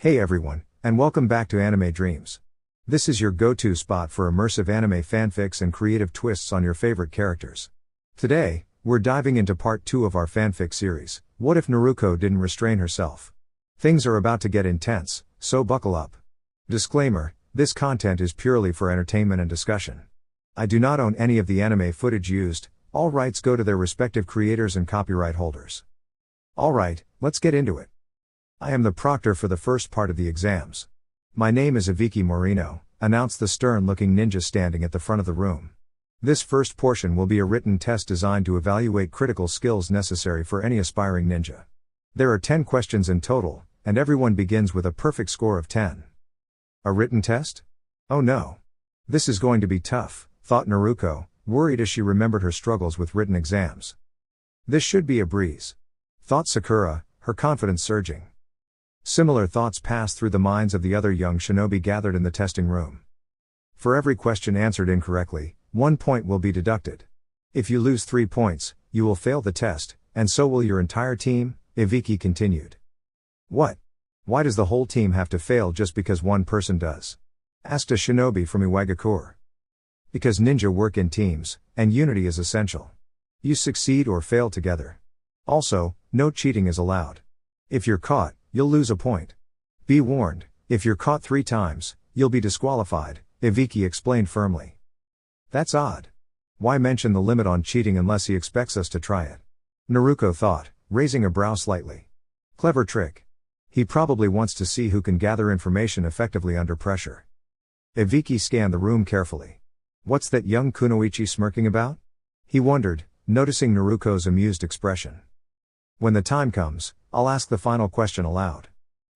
Hey everyone, and welcome back to Anime Dreams. This is your go-to spot for immersive anime fanfics and creative twists on your favorite characters. Today, we're diving into part 2 of our fanfic series, What If Naruko Didn't Restrain Herself? Things are about to get intense, so buckle up. Disclaimer, this content is purely for entertainment and discussion. I do not own any of the anime footage used, all rights go to their respective creators and copyright holders. Alright, let's get into it. I am the proctor for the first part of the exams. My name is Iviki Morino, announced the stern-looking ninja standing at the front of the room. This first portion will be a written test designed to evaluate critical skills necessary for any aspiring ninja. There are 10 questions in total, and everyone begins with a perfect score of 10. A written test? Oh no. This is going to be tough, thought Naruko, worried as she remembered her struggles with written exams. This should be a breeze, thought Sakura, her confidence surging. Similar thoughts passed through the minds of the other young shinobi gathered in the testing room. For every question answered incorrectly, 1 point will be deducted. If you lose 3 points, you will fail the test, and so will your entire team, Iviki continued. What? Why does the whole team have to fail just because one person does? Asked a shinobi from Iwagakure. Because ninja work in teams, and unity is essential. You succeed or fail together. Also, no cheating is allowed. If you're caught, you'll lose a point. Be warned, if you're caught 3 times, you'll be disqualified, Iviki explained firmly. That's odd. Why mention the limit on cheating unless he expects us to try it? Naruko thought, raising a brow slightly. Clever trick. He probably wants to see who can gather information effectively under pressure. Iviki scanned the room carefully. What's that young kunoichi smirking about? He wondered, noticing Naruko's amused expression. When the time comes, I'll ask the final question aloud.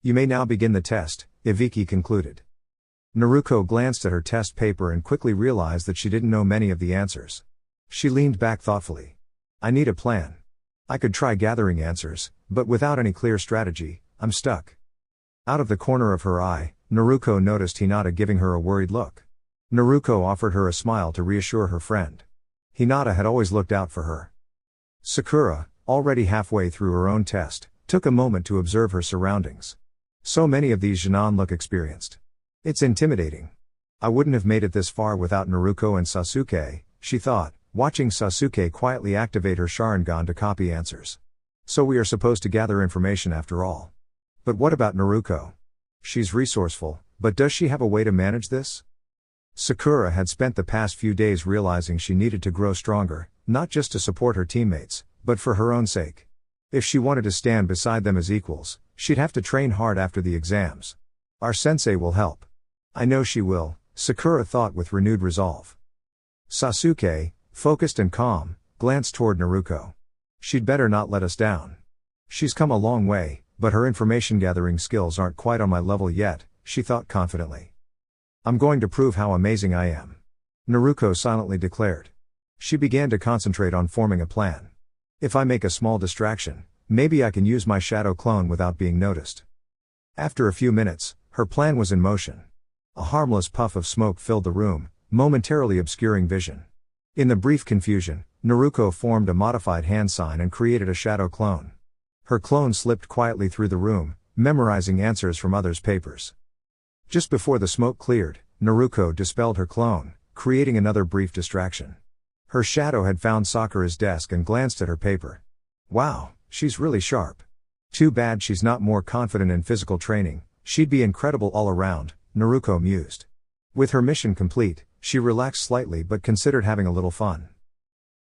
You may now begin the test, Iviki concluded. Naruko glanced at her test paper and quickly realized that she didn't know many of the answers. She leaned back thoughtfully. I need a plan. I could try gathering answers, but without any clear strategy, I'm stuck. Out of the corner of her eye, Naruko noticed Hinata giving her a worried look. Naruko offered her a smile to reassure her friend. Hinata had always looked out for her. Sakura, already halfway through her own test, took a moment to observe her surroundings. So many of these Jinan look experienced. It's intimidating. I wouldn't have made it this far without Naruko and Sasuke, she thought, watching Sasuke quietly activate her Sharingan to copy answers. So we are supposed to gather information after all. But what about Naruko? She's resourceful, but does she have a way to manage this? Sakura had spent the past few days realizing she needed to grow stronger, not just to support her teammates, but for her own sake. If she wanted to stand beside them as equals, she'd have to train hard after the exams. Our sensei will help. I know she will, Sakura thought with renewed resolve. Sasuke, focused and calm, glanced toward Naruko. She'd better not let us down. She's come a long way, but her information gathering skills aren't quite on my level yet, she thought confidently. I'm going to prove how amazing I am, Naruko silently declared. She began to concentrate on forming a plan. If I make a small distraction, maybe I can use my shadow clone without being noticed. After a few minutes, her plan was in motion. A harmless puff of smoke filled the room, momentarily obscuring vision. In the brief confusion, Naruko formed a modified hand sign and created a shadow clone. Her clone slipped quietly through the room, memorizing answers from others' papers. Just before the smoke cleared, Naruko dispelled her clone, creating another brief distraction. Her shadow had found Sakura's desk and glanced at her paper. Wow, she's really sharp. Too bad she's not more confident in physical training, she'd be incredible all around, Naruko mused. With her mission complete, she relaxed slightly but considered having a little fun.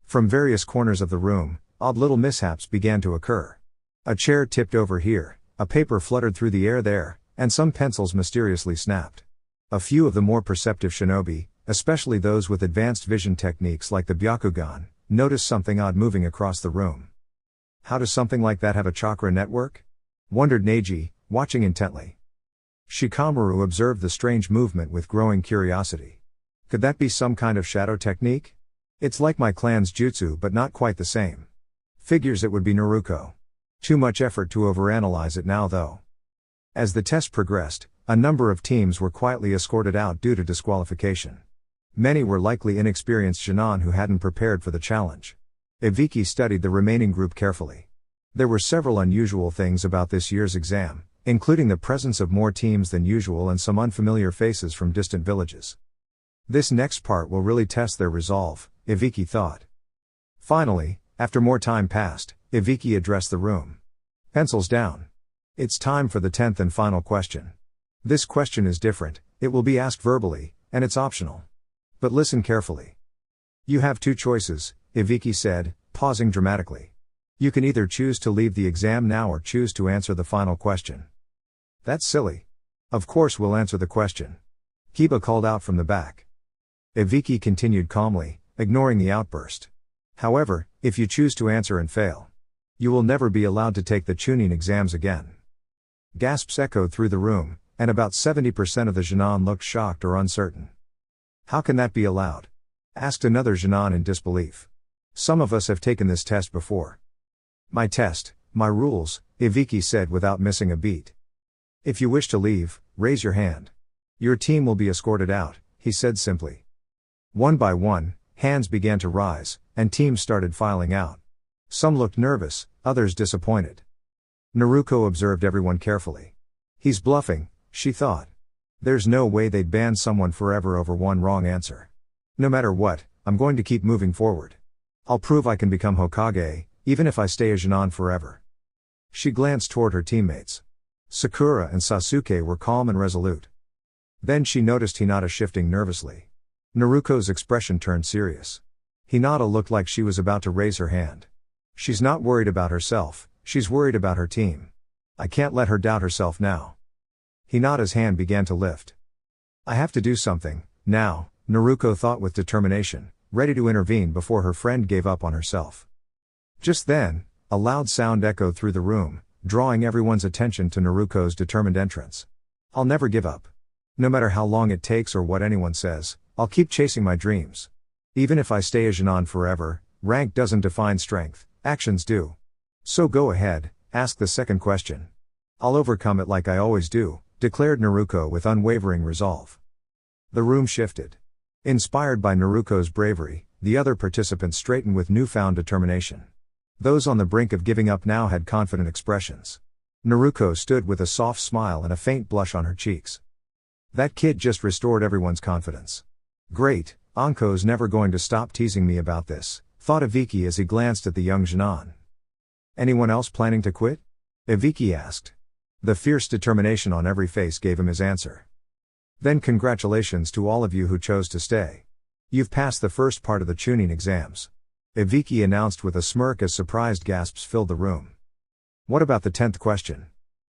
From various corners of the room, odd little mishaps began to occur. A chair tipped over here, a paper fluttered through the air there, and some pencils mysteriously snapped. A few of the more perceptive shinobi, especially those with advanced vision techniques like the Byakugan, noticed something odd moving across the room. How does something like that have a chakra network? Wondered Neji, watching intently. Shikamaru observed the strange movement with growing curiosity. Could that be some kind of shadow technique? It's like my clan's jutsu but not quite the same. Figures it would be Naruko. Too much effort to overanalyze it now though. As the test progressed, a number of teams were quietly escorted out due to disqualification. Many were likely inexperienced Jinan who hadn't prepared for the challenge. Iviki studied the remaining group carefully. There were several unusual things about this year's exam, including the presence of more teams than usual and some unfamiliar faces from distant villages. This next part will really test their resolve, Iviki thought. Finally, after more time passed, Iviki addressed the room. Pencils down. It's time for the 10th and final question. This question is different, it will be asked verbally, and it's optional. But listen carefully. You have two choices, Iviki said, pausing dramatically. You can either choose to leave the exam now or choose to answer the final question. That's silly. Of course we'll answer the question. Kiba called out from the back. Iviki continued calmly, ignoring the outburst. However, if you choose to answer and fail, you will never be allowed to take the Chunin exams again. Gasps echoed through the room, and about 70% of the Jinan looked shocked or uncertain. How can that be allowed? Asked another Jinan in disbelief. Some of us have taken this test before. My test, my rules, Iviki said without missing a beat. If you wish to leave, raise your hand. Your team will be escorted out, he said simply. One by one, hands began to rise, and teams started filing out. Some looked nervous, others disappointed. Naruko observed everyone carefully. He's bluffing, she thought. There's no way they'd ban someone forever over one wrong answer. No matter what, I'm going to keep moving forward. I'll prove I can become Hokage, even if I stay a Jinan forever. She glanced toward her teammates. Sakura and Sasuke were calm and resolute. Then she noticed Hinata shifting nervously. Naruko's expression turned serious. Hinata looked like she was about to raise her hand. She's not worried about herself, she's worried about her team. I can't let her doubt herself now. Hinata's hand began to lift. I have to do something, now, Naruko thought with determination, ready to intervene before her friend gave up on herself. Just then, a loud sound echoed through the room, drawing everyone's attention to Naruko's determined entrance. I'll never give up. No matter how long it takes or what anyone says, I'll keep chasing my dreams. Even if I stay a Jinan forever, rank doesn't define strength, actions do. So go ahead, ask the second question. I'll overcome it like I always do, declared Naruko with unwavering resolve. The room shifted. Inspired by Naruko's bravery, the other participants straightened with newfound determination. Those on the brink of giving up now had confident expressions. Naruko stood with a soft smile and a faint blush on her cheeks. That kid just restored everyone's confidence. Great, Anko's never going to stop teasing me about this, thought Iviki as he glanced at the young Jinan. Anyone else planning to quit? Iviki asked. The fierce determination on every face gave him his answer. Then congratulations to all of you who chose to stay. You've passed the first part of the Chunin exams. Iviki announced with a smirk as surprised gasps filled the room. What about the 10th question?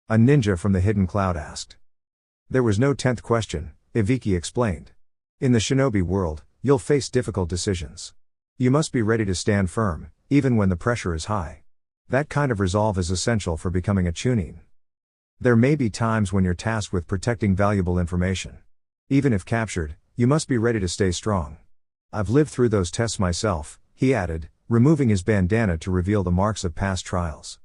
A ninja from the hidden cloud asked. There was no 10th question, Iviki explained. In the shinobi world, you'll face difficult decisions. You must be ready to stand firm, even when the pressure is high. That kind of resolve is essential for becoming a Chunin. There may be times when you're tasked with protecting valuable information. Even if captured, you must be ready to stay strong. I've lived through those tests myself, he added, removing his bandana to reveal the marks of past trials.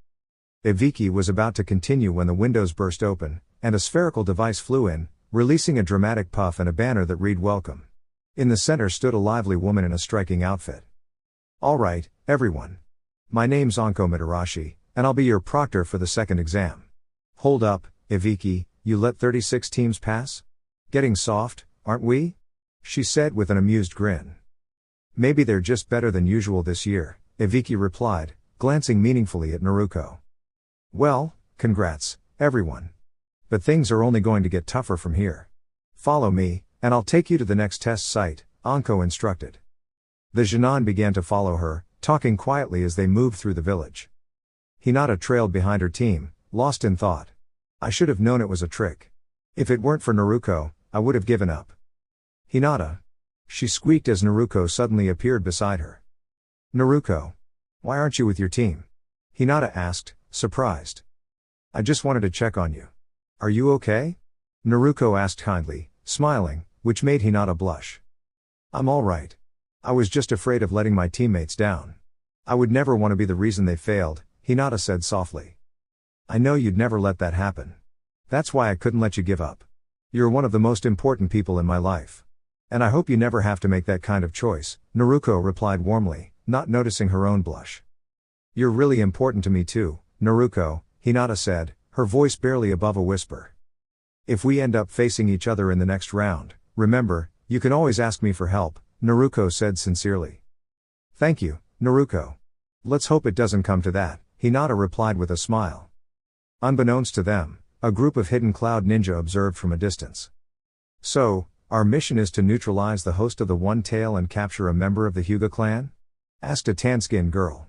Iviki was about to continue when the windows burst open, and a spherical device flew in, releasing a dramatic puff and a banner that read "Welcome." In the center stood a lively woman in a striking outfit. All right, everyone. My name's Anko Mitarashi, and I'll be your proctor for the second exam. Hold up, Iviki, you let 36 teams pass? Getting soft, aren't we? She said with an amused grin. Maybe they're just better than usual this year, Iviki replied, glancing meaningfully at Naruko. Well, congrats, everyone. But things are only going to get tougher from here. Follow me, and I'll take you to the next test site, Anko instructed. The Jinan began to follow her, talking quietly as they moved through the village. Hinata trailed behind her team, lost in thought. I should have known it was a trick. If it weren't for Naruko, I would have given up. Hinata. She squeaked as Naruko suddenly appeared beside her. Naruko. Why aren't you with your team? Hinata asked, surprised. I just wanted to check on you. Are you okay? Naruko asked kindly, smiling, which made Hinata blush. I'm all right. I was just afraid of letting my teammates down. I would never want to be the reason they failed, Hinata said softly. I know you'd never let that happen. That's why I couldn't let you give up. You're one of the most important people in my life. And I hope you never have to make that kind of choice, Naruko replied warmly, not noticing her own blush. You're really important to me too, Naruko, Hinata said, her voice barely above a whisper. If we end up facing each other in the next round, remember, you can always ask me for help, Naruko said sincerely. Thank you, Naruko. Let's hope it doesn't come to that, Hinata replied with a smile. Unbeknownst to them, a group of hidden cloud ninja observed from a distance. So, our mission is to neutralize the host of the One Tail and capture a member of the Hyuga clan? Asked a tan-skinned girl.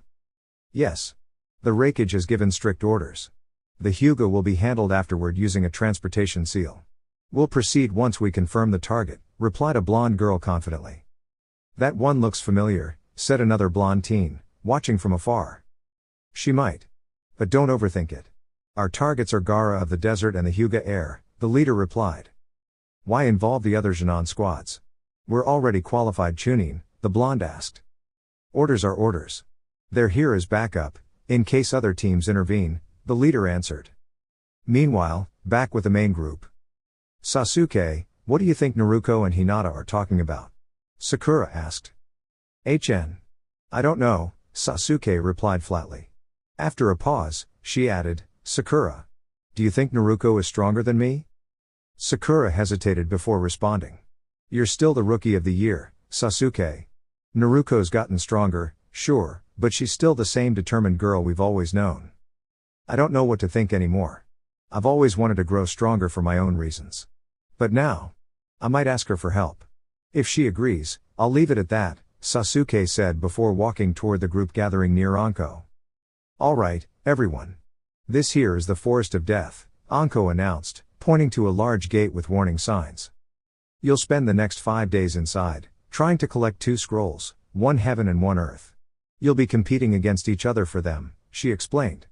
Yes. The Raikage has given strict orders. The Hyuga will be handled afterward using a transportation seal. We'll proceed once we confirm the target, replied a blonde girl confidently. That one looks familiar, said another blonde teen, watching from afar. She might. But don't overthink it. Our targets are Gaara of the desert and the Hyuga air, the leader replied. Why involve the other Jinan squads? We're already qualified Chunin, the blonde asked. Orders are orders. They're here as backup, in case other teams intervene, the leader answered. Meanwhile, back with the main group. Sasuke, what do you think Naruko and Hinata are talking about? Sakura asked. I don't know, Sasuke replied flatly. After a pause, she added, Sakura. Do you think Naruko is stronger than me? Sakura hesitated before responding. You're still the rookie of the year, Sasuke. Naruko's gotten stronger, sure, but she's still the same determined girl we've always known. I don't know what to think anymore. I've always wanted to grow stronger for my own reasons. But now, I might ask her for help. If she agrees, I'll leave it at that, Sasuke said before walking toward the group gathering near Anko. All right, everyone. This here is the Forest of Death, Anko announced, pointing to a large gate with warning signs. You'll spend the next 5 days inside, trying to collect 2 scrolls, one heaven and one earth. You'll be competing against each other for them, she explained.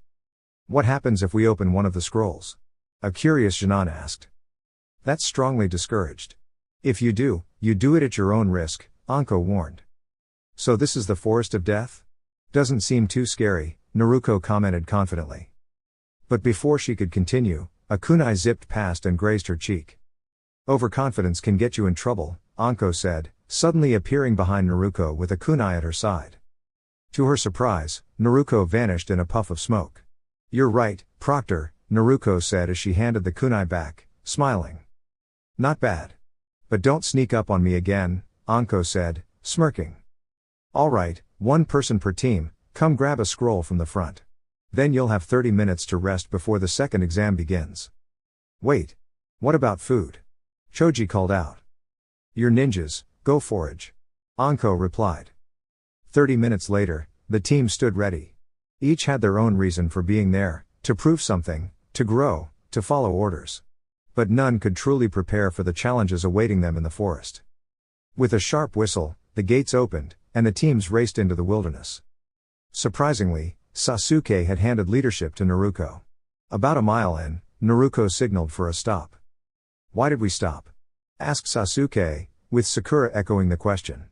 What happens if we open one of the scrolls? A curious Jinan asked. That's strongly discouraged. If you do it at your own risk, Anko warned. So this is the Forest of Death? Doesn't seem too scary, Naruko commented confidently. But before she could continue, a kunai zipped past and grazed her cheek. Overconfidence can get you in trouble, Anko said, suddenly appearing behind Naruko with a kunai at her side. To her surprise, Naruko vanished in a puff of smoke. You're right, Proctor, Naruko said as she handed the kunai back, smiling. Not bad. But don't sneak up on me again, Anko said, smirking. All right, 1 person per team, come grab a scroll from the front. Then you'll have 30 minutes to rest before the second exam begins. Wait. What about food? Choji called out. You're ninjas, go forage. Anko replied. 30 minutes later, the team stood ready. Each had their own reason for being there, to prove something, to grow, to follow orders. But none could truly prepare for the challenges awaiting them in the forest. With a sharp whistle, the gates opened, and the teams raced into the wilderness. Surprisingly, Sasuke had handed leadership to Naruko. About a mile in, Naruko signaled for a stop. Why did we stop? Asked Sasuke, with Sakura echoing the question.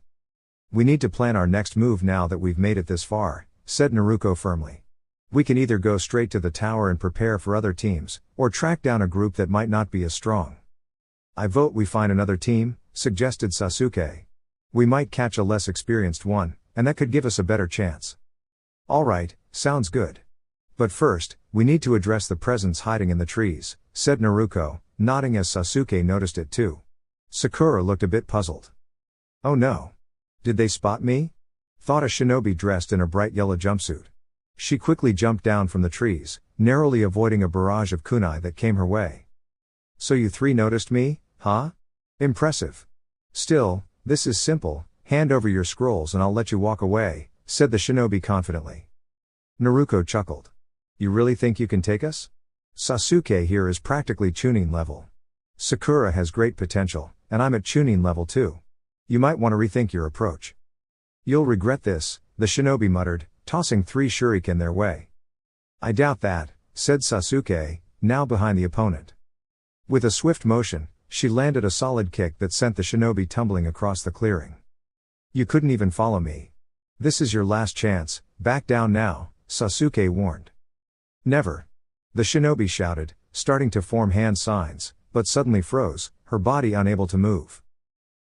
We need to plan our next move now that we've made it this far, said Naruko firmly. We can either go straight to the tower and prepare for other teams, or track down a group that might not be as strong. I vote we find another team, suggested Sasuke. We might catch a less experienced one, and that could give us a better chance. All right, sounds good. But first, we need to address the presence hiding in the trees, said Naruko, nodding as Sasuke noticed it too. Sakura looked a bit puzzled. Oh no. Did they spot me? Thought a shinobi dressed in a bright yellow jumpsuit. She quickly jumped down from the trees, narrowly avoiding a barrage of kunai that came her way. So you 3 noticed me, huh? Impressive. Still, this is simple, hand over your scrolls and I'll let you walk away, said the shinobi confidently. Naruko chuckled. You really think you can take us? Sasuke here is practically Chunin level. Sakura has great potential, and I'm at Chunin level too. You might want to rethink your approach. You'll regret this, the shinobi muttered, tossing 3 shuriken their way. I doubt that, said Sasuke, now behind the opponent. With a swift motion, she landed a solid kick that sent the shinobi tumbling across the clearing. You couldn't even follow me. This is your last chance, back down now, Sasuke warned. Never. The shinobi shouted, starting to form hand signs, but suddenly froze, her body unable to move.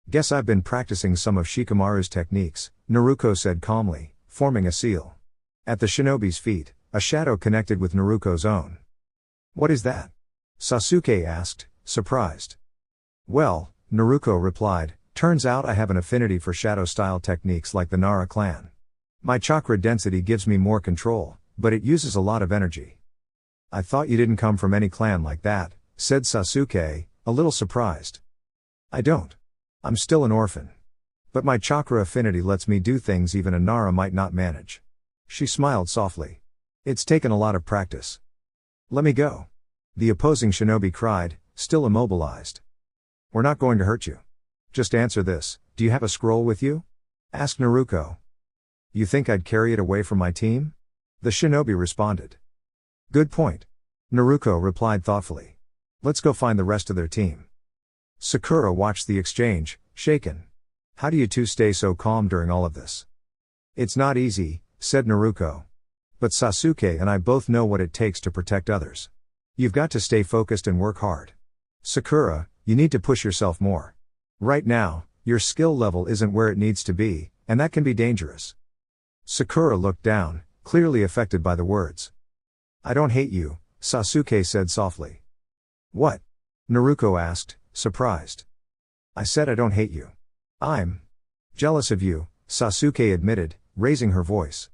Guess I've been practicing some of Shikamaru's techniques, Naruko said calmly, forming a seal. At the shinobi's feet, a shadow connected with Naruko's own. What is that? Sasuke asked, surprised. Well, Naruko replied, turns out I have an affinity for shadow-style techniques like the Nara clan. My chakra density gives me more control, but it uses a lot of energy. I thought you didn't come from any clan like that, said Sasuke, a little surprised. I don't. I'm still an orphan. But my chakra affinity lets me do things even a Nara might not manage. She smiled softly. It's taken a lot of practice. Let me go. The opposing shinobi cried, still immobilized. We're not going to hurt you. Just answer this, do you have a scroll with you? Asked Naruko. You think I'd carry it away from my team? The shinobi responded. Good point. Naruko replied thoughtfully. Let's go find the rest of their team. Sakura watched the exchange, shaken. How do you two stay so calm during all of this? It's not easy, said Naruko. But Sasuke and I both know what it takes to protect others. You've got to stay focused and work hard. Sakura, you need to push yourself more. Right now, your skill level isn't where it needs to be, and that can be dangerous. Sakura looked down, clearly affected by the words. I don't hate you, Sasuke said softly. What? Naruko asked, surprised. I said I don't hate you. I'm jealous of you, Sasuke admitted, raising her voice.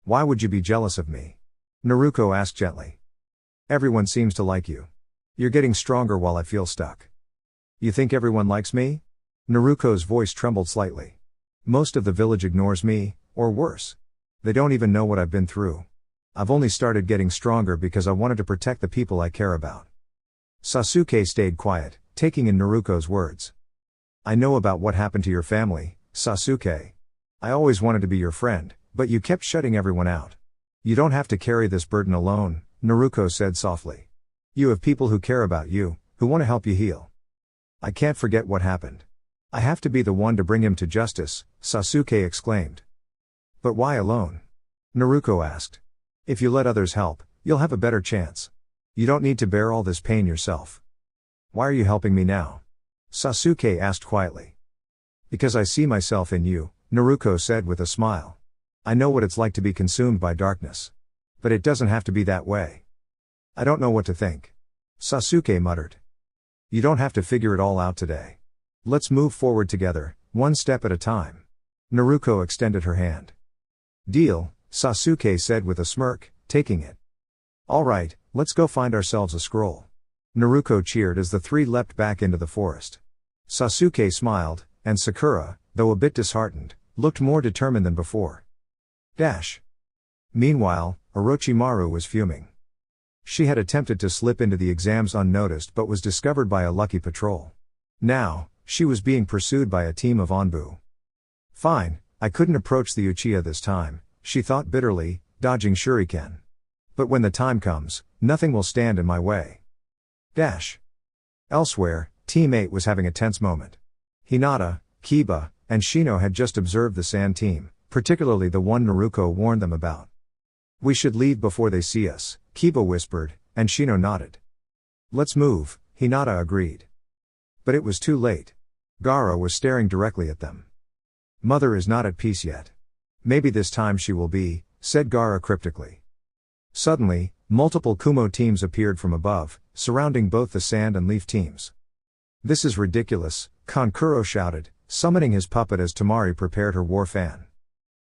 Why would you be jealous of me? Naruko asked gently. Everyone seems to like you. You're getting stronger while I feel stuck. You think everyone likes me? Naruko's voice trembled slightly. Most of the village ignores me, or worse. They don't even know what I've been through. I've only started getting stronger because I wanted to protect the people I care about. Sasuke stayed quiet, taking in Naruko's words. I know about what happened to your family, Sasuke. I always wanted to be your friend, but you kept shutting everyone out. You don't have to carry this burden alone, Naruko said softly. You have people who care about you, who want to help you heal. I can't forget what happened. I have to be the one to bring him to justice, Sasuke exclaimed. But why alone? Naruko asked. If you let others help, you'll have a better chance. You don't need to bear all this pain yourself. Why are you helping me now? Sasuke asked quietly. Because I see myself in you, Naruko said with a smile. I know what it's like to be consumed by darkness. But it doesn't have to be that way. I don't know what to think. Sasuke muttered. You don't have to figure it all out today. Let's move forward together, one step at a time. Naruko extended her hand. Deal, Sasuke said with a smirk, taking it. All right, let's go find ourselves a scroll. Naruko cheered as the three leapt back into the forest. Sasuke smiled, and Sakura, though a bit disheartened, looked more determined than before. Meanwhile, Orochimaru was fuming. She had attempted to slip into the exams unnoticed but was discovered by a lucky patrol. Now, she was being pursued by a team of Anbu. Fine, I couldn't approach the Uchiha this time, she thought bitterly, dodging shuriken. But when the time comes, nothing will stand in my way. Elsewhere, Team 8 was having a tense moment. Hinata, Kiba, and Shino had just observed the Sand team, particularly the one Naruko warned them about. We should leave before they see us, Kiba whispered, and Shino nodded. Let's move, Hinata agreed. But it was too late. Gaara was staring directly at them. Mother is not at peace yet. Maybe this time she will be, said Gaara cryptically. Suddenly, multiple Kumo teams appeared from above, surrounding both the Sand and Leaf teams. This is ridiculous, Kankuro shouted, summoning his puppet as Tamari prepared her war fan.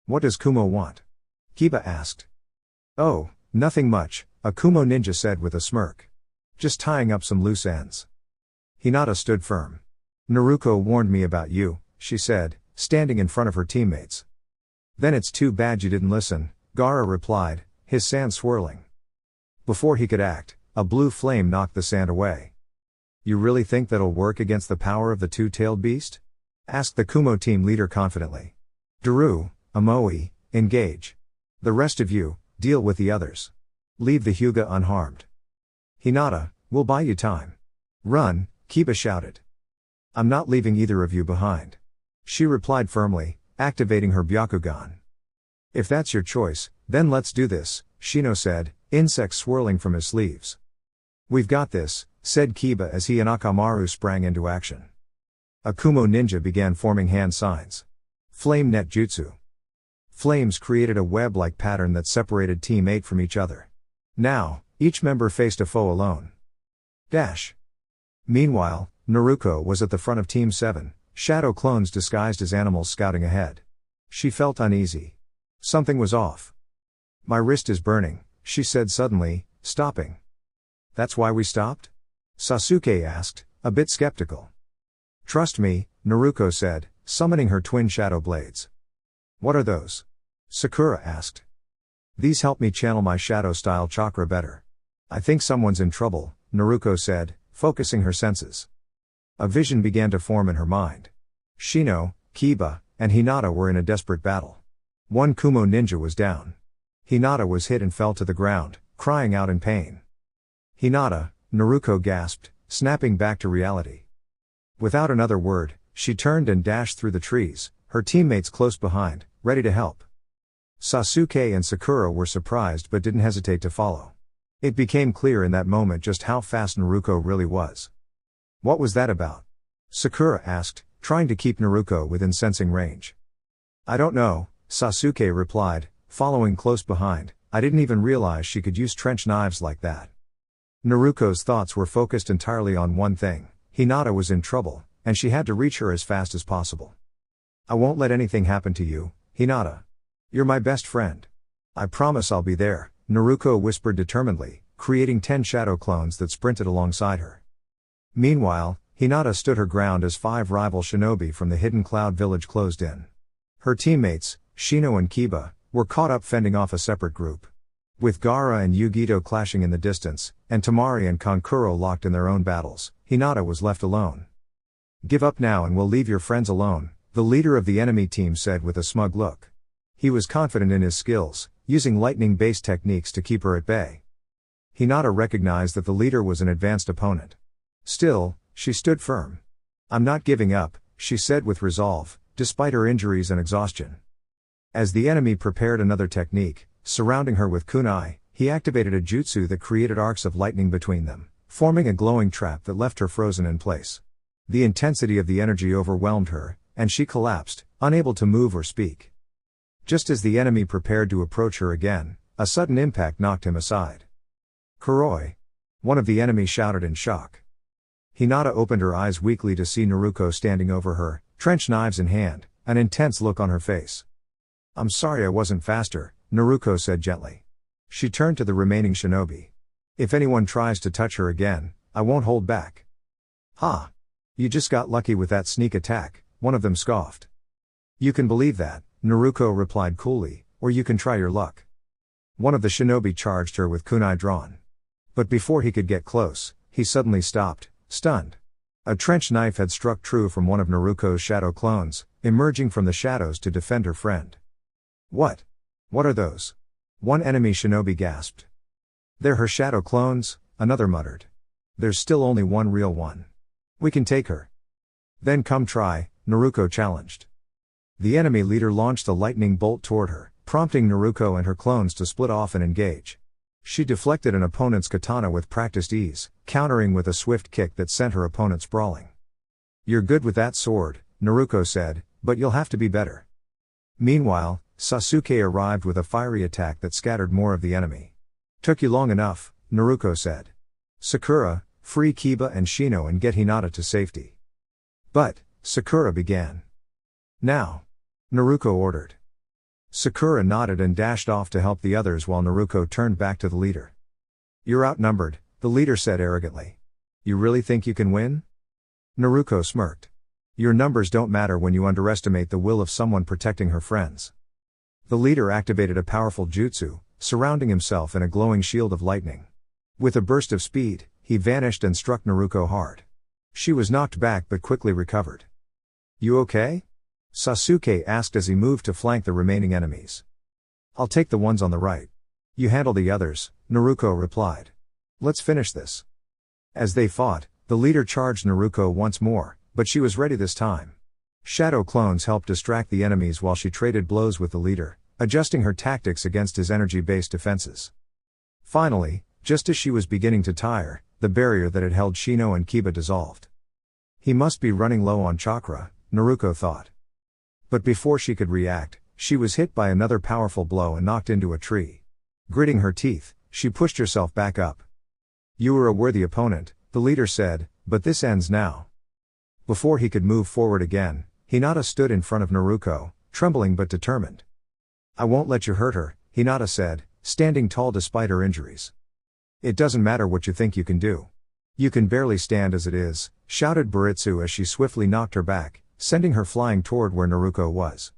What does Kumo want? Kiba asked. Oh, nothing much, a Kumo ninja said with a smirk. Just tying up some loose ends. Hinata stood firm. Naruko warned me about you, she said, standing in front of her teammates. Then it's too bad you didn't listen, Gaara replied, his sand swirling. Before he could act, a blue flame knocked the sand away. You really think that'll work against the power of the two-tailed beast? Asked the Kumo team leader confidently. Daru, Amoe, engage. The rest of you, deal with the others. Leave the Hyuga unharmed. Hinata, we'll buy you time. Run, Kiba shouted. I'm not leaving either of you behind. She replied firmly, activating her Byakugan. If that's your choice, then let's do this, Shino said, insects swirling from his sleeves. We've got this, said Kiba as he and Akamaru sprang into action. A Kumo ninja began forming hand signs. Flame net jutsu. Flames created a web-like pattern that separated Team 8 from each other. Now, Each member faced a foe alone. Dash. Meanwhile, Naruko was at the front of Team 7, shadow clones disguised as animals scouting ahead. She felt uneasy. Something was off. My wrist is burning, she said suddenly, stopping. That's why we stopped? Sasuke asked, a bit skeptical. Trust me, Naruko said, summoning her twin shadow blades. What are those? Sakura asked. These help me channel my shadow-style chakra better. I think someone's in trouble, Naruko said, focusing her senses. A vision began to form in her mind. Shino, Kiba, and Hinata were in a desperate battle. One Kumo ninja was down. Hinata was hit and fell to the ground, crying out in pain. Hinata, Naruko gasped, snapping back to reality. Without another word, she turned and dashed through the trees, her teammates close behind, ready to help. Sasuke and Sakura were surprised but didn't hesitate to follow. It became clear in that moment just how fast Naruko really was. What was that about? Sakura asked, trying to keep Naruko within sensing range. I don't know, Sasuke replied, following close behind. I didn't even realize she could use trench knives like that. Naruko's thoughts were focused entirely on one thing. Hinata was in trouble, and she had to reach her as fast as possible. I won't let anything happen to you, Hinata. You're my best friend. I promise I'll be there, Naruko whispered determinedly, creating 10 shadow clones that sprinted alongside her. Meanwhile, Hinata stood her ground as 5 rival shinobi from the hidden cloud village closed in. Her teammates, Shino and Kiba, were caught up fending off a separate group. With Gaara and Yugito clashing in the distance, and Tamari and Kankuro locked in their own battles, Hinata was left alone. Give up now and we'll leave your friends alone, the leader of the enemy team said with a smug look. He was confident in his skills, using lightning-based techniques to keep her at bay. Hinata recognized that the leader was an advanced opponent. Still, she stood firm. I'm not giving up, she said with resolve, despite her injuries and exhaustion. As the enemy prepared another technique, surrounding her with kunai, he activated a jutsu that created arcs of lightning between them, forming a glowing trap that left her frozen in place. The intensity of the energy overwhelmed her, and she collapsed, unable to move or speak. Just as the enemy prepared to approach her again, a sudden impact knocked him aside. Kuroi! One of the enemy shouted in shock. Hinata opened her eyes weakly to see Naruko standing over her, trench knives in hand, an intense look on her face. I'm sorry I wasn't faster, Naruko said gently. She turned to the remaining shinobi. If anyone tries to touch her again, I won't hold back. Ha! You just got lucky with that sneak attack, one of them scoffed. You can believe that, Naruko replied coolly, or you can try your luck. One of the shinobi charged her with kunai drawn. But before he could get close, he suddenly stopped, stunned. A trench knife had struck true from one of Naruko's shadow clones, emerging from the shadows to defend her friend. What? What are those? One enemy shinobi gasped. They're her shadow clones, another muttered. There's still only one real one. We can take her. Then come try, Naruko challenged. The enemy leader launched a lightning bolt toward her, prompting Naruko and her clones to split off and engage. She deflected an opponent's katana with practiced ease, countering with a swift kick that sent her opponent sprawling. You're good with that sword, Naruko said, but you'll have to be better. Meanwhile, Sasuke arrived with a fiery attack that scattered more of the enemy. Took you long enough, Naruko said. Sakura, free Kiba and Shino and get Hinata to safety. But, Sakura began. Now. Naruko ordered. Sakura nodded and dashed off to help the others while Naruko turned back to the leader. You're outnumbered, the leader said arrogantly. You really think you can win? Naruko smirked. Your numbers don't matter when you underestimate the will of someone protecting her friends. The leader activated a powerful jutsu, surrounding himself in a glowing shield of lightning. With a burst of speed, he vanished and struck Naruko hard. She was knocked back but quickly recovered. You okay? Sasuke asked as he moved to flank the remaining enemies. I'll take the ones on the right. You handle the others, Naruko replied. Let's finish this. As they fought, the leader charged Naruko once more, but she was ready this time. Shadow clones helped distract the enemies while she traded blows with the leader, adjusting her tactics against his energy-based defenses. Finally, just as she was beginning to tire, the barrier that had held Shino and Kiba dissolved. He must be running low on chakra, Naruko thought. But before she could react, she was hit by another powerful blow and knocked into a tree. Gritting her teeth, she pushed herself back up. "You were a worthy opponent," the leader said, "but this ends now." Before he could move forward again, Hinata stood in front of Naruko, trembling but determined. "I won't let you hurt her," Hinata said, standing tall despite her injuries. "It doesn't matter what you think you can do. You can barely stand as it is," shouted Baritsu as she swiftly knocked her back, sending her flying toward where Naruko was.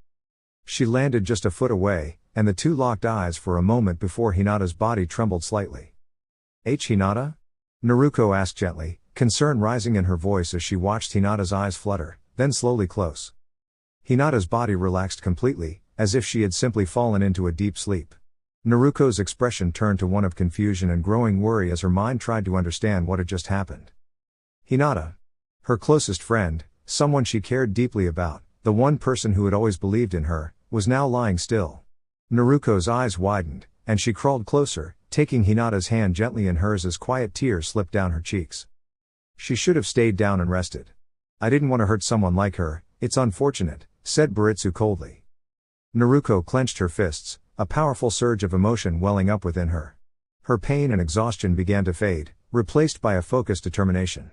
She landed just a foot away, and the two locked eyes for a moment before Hinata's body trembled slightly. "Hinata?" Naruko asked gently, concern rising in her voice as she watched Hinata's eyes flutter, then slowly close. Hinata's body relaxed completely, as if she had simply fallen into a deep sleep. Naruko's expression turned to one of confusion and growing worry as her mind tried to understand what had just happened. Hinata. Her closest friend, someone she cared deeply about, the one person who had always believed in her, was now lying still. Naruko's eyes widened, and she crawled closer, taking Hinata's hand gently in hers as quiet tears slipped down her cheeks. "She should have stayed down and rested. I didn't want to hurt someone like her, it's unfortunate," said Baritsu coldly. Naruko clenched her fists, a powerful surge of emotion welling up within her. Her pain and exhaustion began to fade, replaced by a focused determination.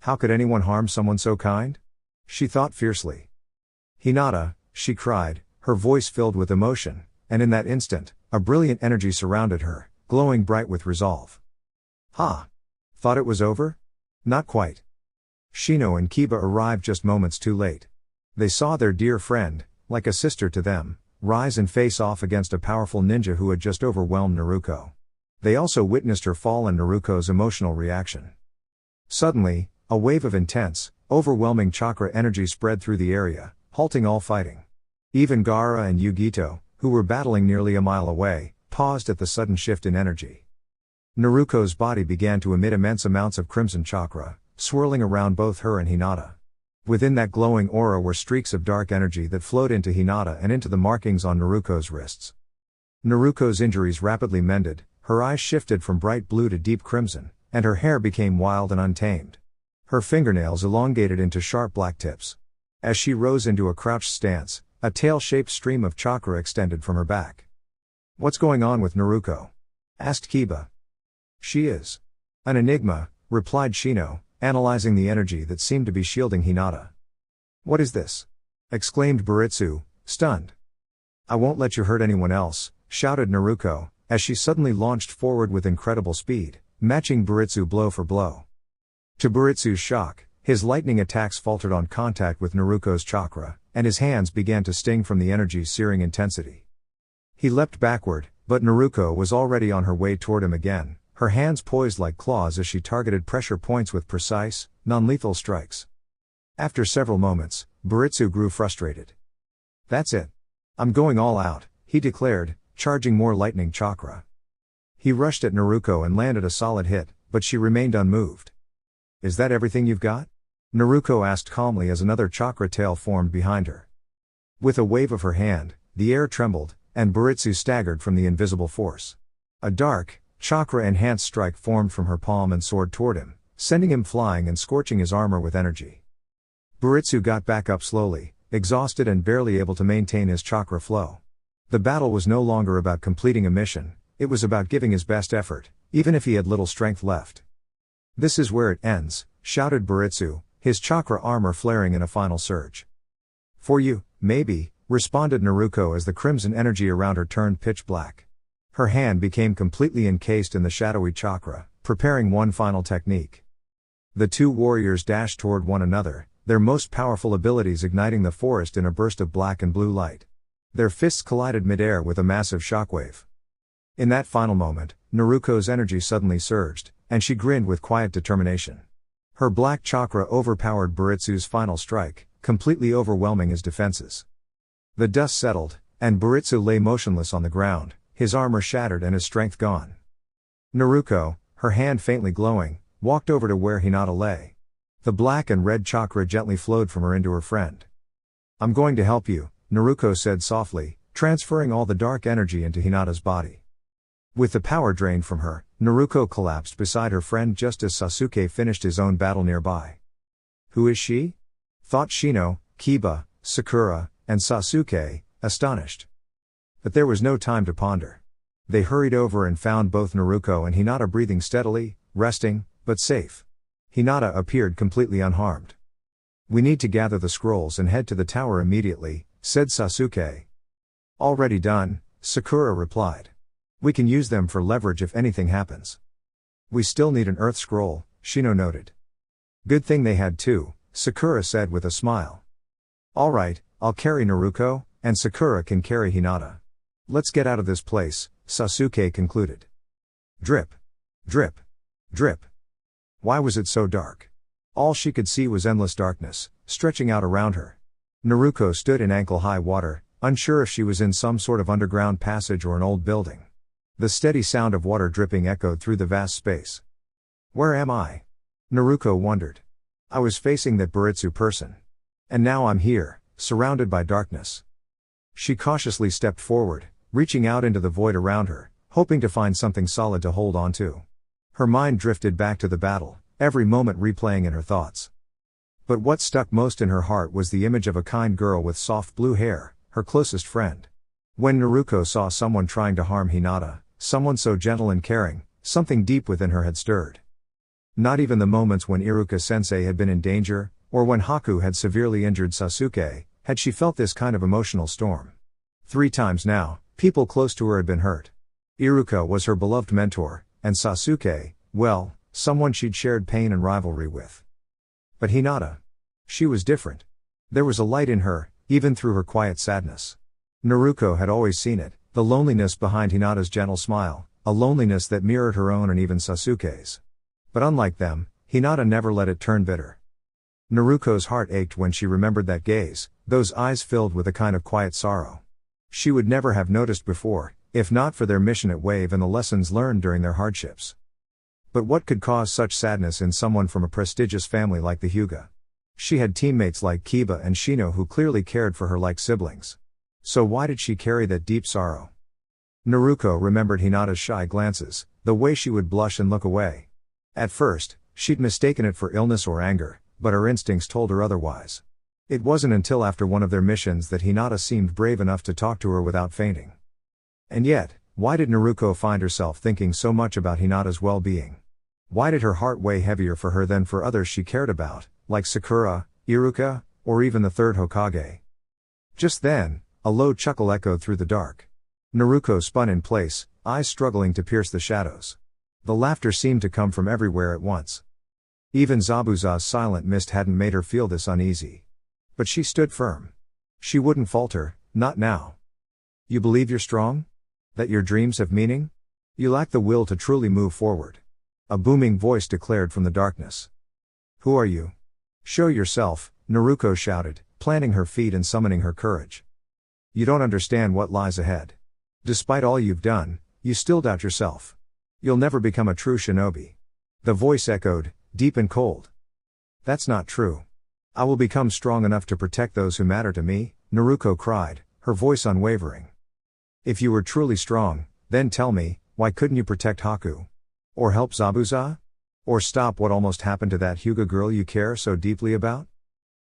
How could anyone harm someone so kind? She thought fiercely. "Hinata," she cried, her voice filled with emotion, and in that instant, a brilliant energy surrounded her, glowing bright with resolve. "Ha! Thought it was over? Not quite." Shino and Kiba arrived just moments too late. They saw their dear friend, like a sister to them, rise and face off against a powerful ninja who had just overwhelmed Naruko. They also witnessed her fall and Naruko's emotional reaction. Suddenly, a wave of intense, overwhelming chakra energy spread through the area, halting all fighting. Even Gaara and Yugito, who were battling nearly a mile away, paused at the sudden shift in energy. Naruko's body began to emit immense amounts of crimson chakra, swirling around both her and Hinata. Within that glowing aura were streaks of dark energy that flowed into Hinata and into the markings on Naruko's wrists. Naruko's injuries rapidly mended, her eyes shifted from bright blue to deep crimson, and her hair became wild and untamed. Her fingernails elongated into sharp black tips. As she rose into a crouched stance, a tail-shaped stream of chakra extended from her back. "What's going on with Naruko?" asked Kiba. "She is an enigma," replied Shino, analyzing the energy that seemed to be shielding Hinata. "What is this?" exclaimed Baritsu, stunned. "I won't let you hurt anyone else," shouted Naruko, as she suddenly launched forward with incredible speed, matching Baritsu blow for blow. To Baritsu's shock, his lightning attacks faltered on contact with Naruko's chakra, and his hands began to sting from the energy's searing intensity. He leapt backward, but Naruko was already on her way toward him again, her hands poised like claws as she targeted pressure points with precise, non-lethal strikes. After several moments, Baritsu grew frustrated. "That's it. I'm going all out," he declared, charging more lightning chakra. He rushed at Naruko and landed a solid hit, but she remained unmoved. "Is that everything you've got?" Naruko asked calmly as another chakra tail formed behind her. With a wave of her hand, the air trembled, and Baritsu staggered from the invisible force. A dark, chakra-enhanced strike formed from her palm and soared toward him, sending him flying and scorching his armor with energy. Baritsu got back up slowly, exhausted and barely able to maintain his chakra flow. The battle was no longer about completing a mission, it was about giving his best effort, even if he had little strength left. "This is where it ends," shouted Baritsu, his chakra armor flaring in a final surge. "For you, maybe," responded Naruko as the crimson energy around her turned pitch black. Her hand became completely encased in the shadowy chakra, preparing one final technique. The two warriors dashed toward one another, their most powerful abilities igniting the forest in a burst of black and blue light. Their fists collided midair with a massive shockwave. In that final moment, Naruko's energy suddenly surged, and she grinned with quiet determination. Her black chakra overpowered Baritsu's final strike, completely overwhelming his defenses. The dust settled, and Baritsu lay motionless on the ground, his armor shattered and his strength gone. Naruko, her hand faintly glowing, walked over to where Hinata lay. The black and red chakra gently flowed from her into her friend. "I'm going to help you," Naruko said softly, transferring all the dark energy into Hinata's body. With the power drained from her, Naruko collapsed beside her friend just as Sasuke finished his own battle nearby. "Who is she?" thought Shino, Kiba, Sakura, and Sasuke, astonished. But there was no time to ponder. They hurried over and found both Naruko and Hinata breathing steadily, resting, but safe. Hinata appeared completely unharmed. "We need to gather the scrolls and head to the tower immediately," said Sasuke. "Already done," Sakura replied. "We can use them for leverage if anything happens." "We still need an earth scroll," Shino noted. "Good thing they had two," Sakura said with a smile. "Alright, I'll carry Naruko, and Sakura can carry Hinata. Let's get out of this place," Sasuke concluded. Drip. Drip. Drip. Why was it so dark? All she could see was endless darkness, stretching out around her. Naruko stood in ankle-high water, unsure if she was in some sort of underground passage or an old building. The steady sound of water dripping echoed through the vast space. "Where am I?" Naruko wondered. "I was facing that Baritsu person. And now I'm here, surrounded by darkness." She cautiously stepped forward, reaching out into the void around her, hoping to find something solid to hold on to. Her mind drifted back to the battle, every moment replaying in her thoughts. But what stuck most in her heart was the image of a kind girl with soft blue hair, her closest friend. When Naruko saw someone trying to harm Hinata, someone so gentle and caring, something deep within her had stirred. Not even the moments when Iruka-sensei had been in danger, or when Haku had severely injured Sasuke, had she felt this kind of emotional storm. 3 times now, people close to her had been hurt. Iruka was her beloved mentor, and Sasuke, well, someone she'd shared pain and rivalry with. But Hinata. She was different. There was a light in her, even through her quiet sadness. Naruko had always seen it, the loneliness behind Hinata's gentle smile, a loneliness that mirrored her own and even Sasuke's. But unlike them, Hinata never let it turn bitter. Naruko's heart ached when she remembered that gaze, those eyes filled with a kind of quiet sorrow. She would never have noticed before, if not for their mission at Wave and the lessons learned during their hardships. But what could cause such sadness in someone from a prestigious family like the Hyuga? She had teammates like Kiba and Shino who clearly cared for her like siblings. So why did she carry that deep sorrow? Naruko remembered Hinata's shy glances, the way she would blush and look away. At first, she'd mistaken it for illness or anger, but her instincts told her otherwise. It wasn't until after one of their missions that Hinata seemed brave enough to talk to her without fainting. And yet, why did Naruko find herself thinking so much about Hinata's well-being? Why did her heart weigh heavier for her than for others she cared about, like Sakura, Iruka, or even the third Hokage? Just then, a low chuckle echoed through the dark. Naruko spun in place, eyes struggling to pierce the shadows. The laughter seemed to come from everywhere at once. Even Zabuza's silent mist hadn't made her feel this uneasy. But she stood firm. She wouldn't falter, not now. "You believe you're strong? That your dreams have meaning? You lack the will to truly move forward," a booming voice declared from the darkness. "Who are you? Show yourself," Naruko shouted, planting her feet and summoning her courage. "You don't understand what lies ahead. Despite all you've done, you still doubt yourself. You'll never become a true shinobi." The voice echoed, deep and cold. "That's not true. I will become strong enough to protect those who matter to me," Naruko cried, her voice unwavering. "If you were truly strong, then tell me, why couldn't you protect Haku? Or help Zabuza? Or stop what almost happened to that Hyuga girl you care so deeply about?"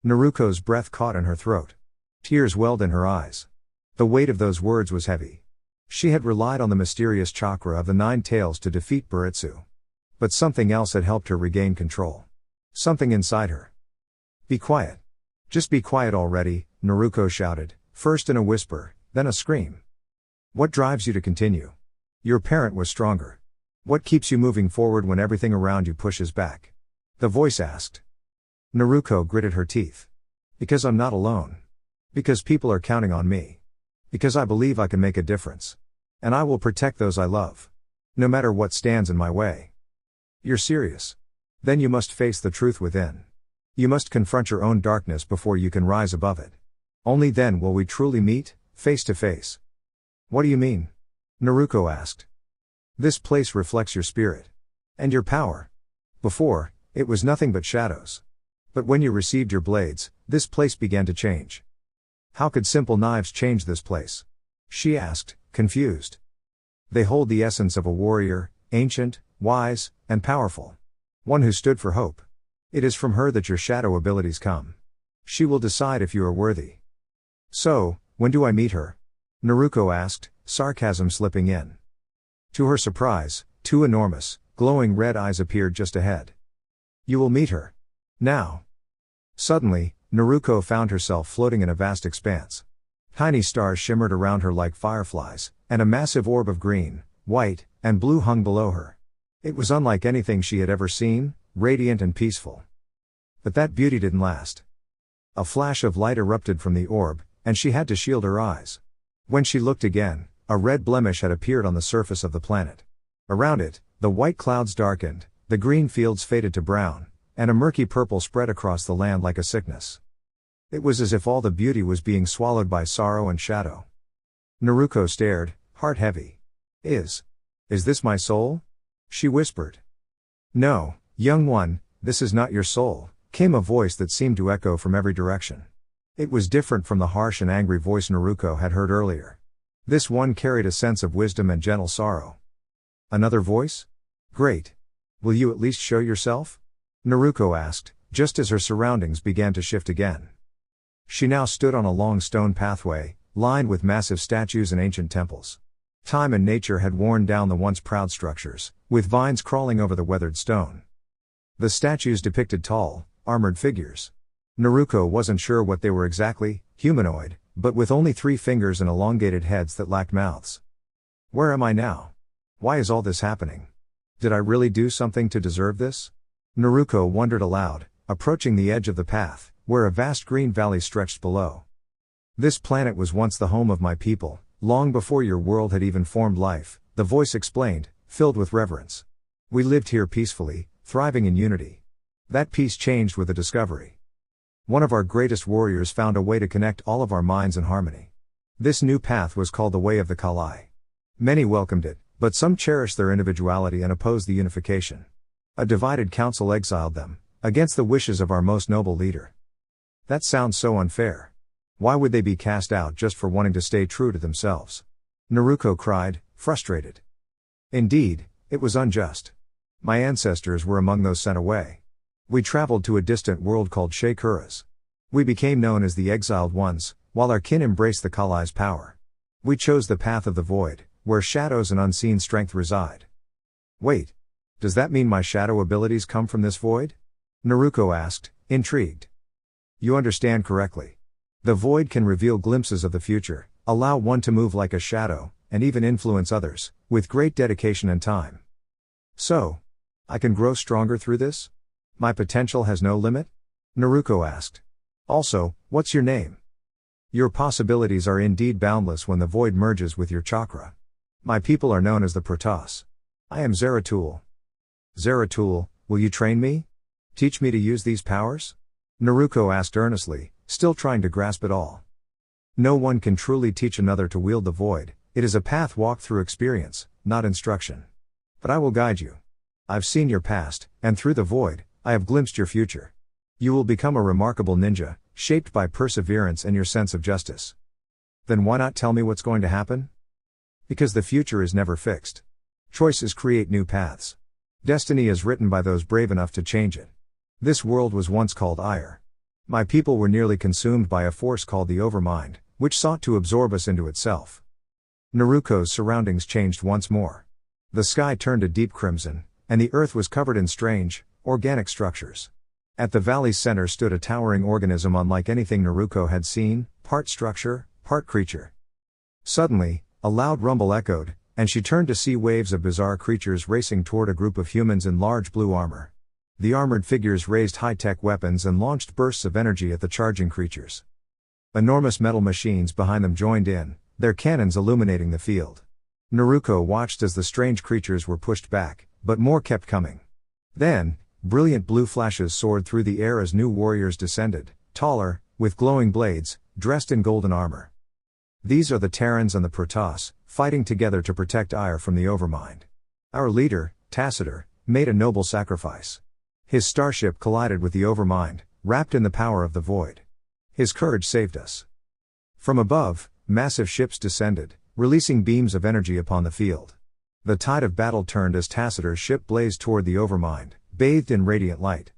Naruko's breath caught in her throat. Tears welled in her eyes. The weight of those words was heavy. She had relied on the mysterious chakra of the 9 tails to defeat Baritsu. But something else had helped her regain control. Something inside her. "Be quiet. Just be quiet already," Naruko shouted, first in a whisper, then a scream. "What drives you to continue? Your parent was stronger. What keeps you moving forward when everything around you pushes back?" the voice asked. Naruko gritted her teeth. "Because I'm not alone. Because people are counting on me. Because I believe I can make a difference. And I will protect those I love. No matter what stands in my way." "You're serious? Then you must face the truth within. You must confront your own darkness before you can rise above it. Only then will we truly meet, face to face." "What do you mean?" Naruko asked. "This place reflects your spirit. And your power. Before, it was nothing but shadows. But when you received your blades, this place began to change." "How could simple knives change this place?" she asked, confused. "They hold the essence of a warrior, ancient, wise, and powerful. One who stood for hope. It is from her that your shadow abilities come. She will decide if you are worthy." "So, when do I meet her?" Naruko asked, sarcasm slipping in. To her surprise, two enormous, glowing red eyes appeared just ahead. You will meet her. Now. Suddenly, Naruko found herself floating in a vast expanse. Tiny stars shimmered around her like fireflies, and a massive orb of green, white, and blue hung below her. It was unlike anything she had ever seen, radiant and peaceful. But that beauty didn't last. A flash of light erupted from the orb, and she had to shield her eyes. When she looked again, a red blemish had appeared on the surface of the planet. Around it, the white clouds darkened, the green fields faded to brown, and a murky purple spread across the land like a sickness. It was as if all the beauty was being swallowed by sorrow and shadow. Naruko stared, heart heavy. Is this my soul? She whispered. No, young one, this is not your soul, came a voice that seemed to echo from every direction. It was different from the harsh and angry voice Naruko had heard earlier. This one carried a sense of wisdom and gentle sorrow. Another voice? Great. Will you at least show yourself? Naruko asked, just as her surroundings began to shift again. She now stood on a long stone pathway, lined with massive statues and ancient temples. Time and nature had worn down the once proud structures, with vines crawling over the weathered stone. The statues depicted tall, armored figures. Naruko wasn't sure what they were exactly, humanoid, but with only 3 fingers and elongated heads that lacked mouths. Where am I now? Why is all this happening? Did I really do something to deserve this? Naruko wondered aloud, approaching the edge of the path, where a vast green valley stretched below. This planet was once the home of my people, long before your world had even formed life, the voice explained, filled with reverence. We lived here peacefully, thriving in unity. That peace changed with a discovery. One of our greatest warriors found a way to connect all of our minds in harmony. This new path was called the Way of the Kalai. Many welcomed it, but some cherished their individuality and opposed the unification. A divided council exiled them, against the wishes of our most noble leader. That sounds so unfair. Why would they be cast out just for wanting to stay true to themselves? Naruko cried, frustrated. Indeed, it was unjust. My ancestors were among those sent away. We traveled to a distant world called Shakuras. We became known as the Exiled Ones, while our kin embraced the Kalai's power. We chose the path of the void, where shadows and unseen strength reside. Wait. Does that mean my shadow abilities come from this void? Naruko asked, intrigued. You understand correctly. The void can reveal glimpses of the future, allow one to move like a shadow, and even influence others, with great dedication and time. So, I can grow stronger through this? My potential has no limit? Naruko asked. Also, what's your name? Your possibilities are indeed boundless when the void merges with your chakra. My people are known as the Protoss. I am Zeratul. Zeratul, will you train me? Teach me to use these powers? Naruko asked earnestly, still trying to grasp it all. No one can truly teach another to wield the void, it is a path walked through experience, not instruction. But I will guide you. I've seen your past, and through the void, I have glimpsed your future. You will become a remarkable ninja, shaped by perseverance and your sense of justice. Then why not tell me what's going to happen? Because the future is never fixed. Choices create new paths. Destiny is written by those brave enough to change it. This world was once called Ire. My people were nearly consumed by a force called the Overmind, which sought to absorb us into itself. Naruko's surroundings changed once more. The sky turned a deep crimson, and the earth was covered in strange, organic structures. At the valley's center stood a towering organism unlike anything Naruko had seen, part structure, part creature. Suddenly, a loud rumble echoed, and she turned to see waves of bizarre creatures racing toward a group of humans in large blue armor. The armored figures raised high-tech weapons and launched bursts of energy at the charging creatures. Enormous metal machines behind them joined in, their cannons illuminating the field. Naruko watched as the strange creatures were pushed back, but more kept coming. Then, brilliant blue flashes soared through the air as new warriors descended, taller, with glowing blades, dressed in golden armor. These are the Terrans and the Protoss, fighting together to protect Ire from the Overmind. Our leader, Tacitor, made a noble sacrifice. His starship collided with the Overmind, wrapped in the power of the void. His courage saved us. From above, massive ships descended, releasing beams of energy upon the field. The tide of battle turned as Tacitor's ship blazed toward the Overmind, bathed in radiant light.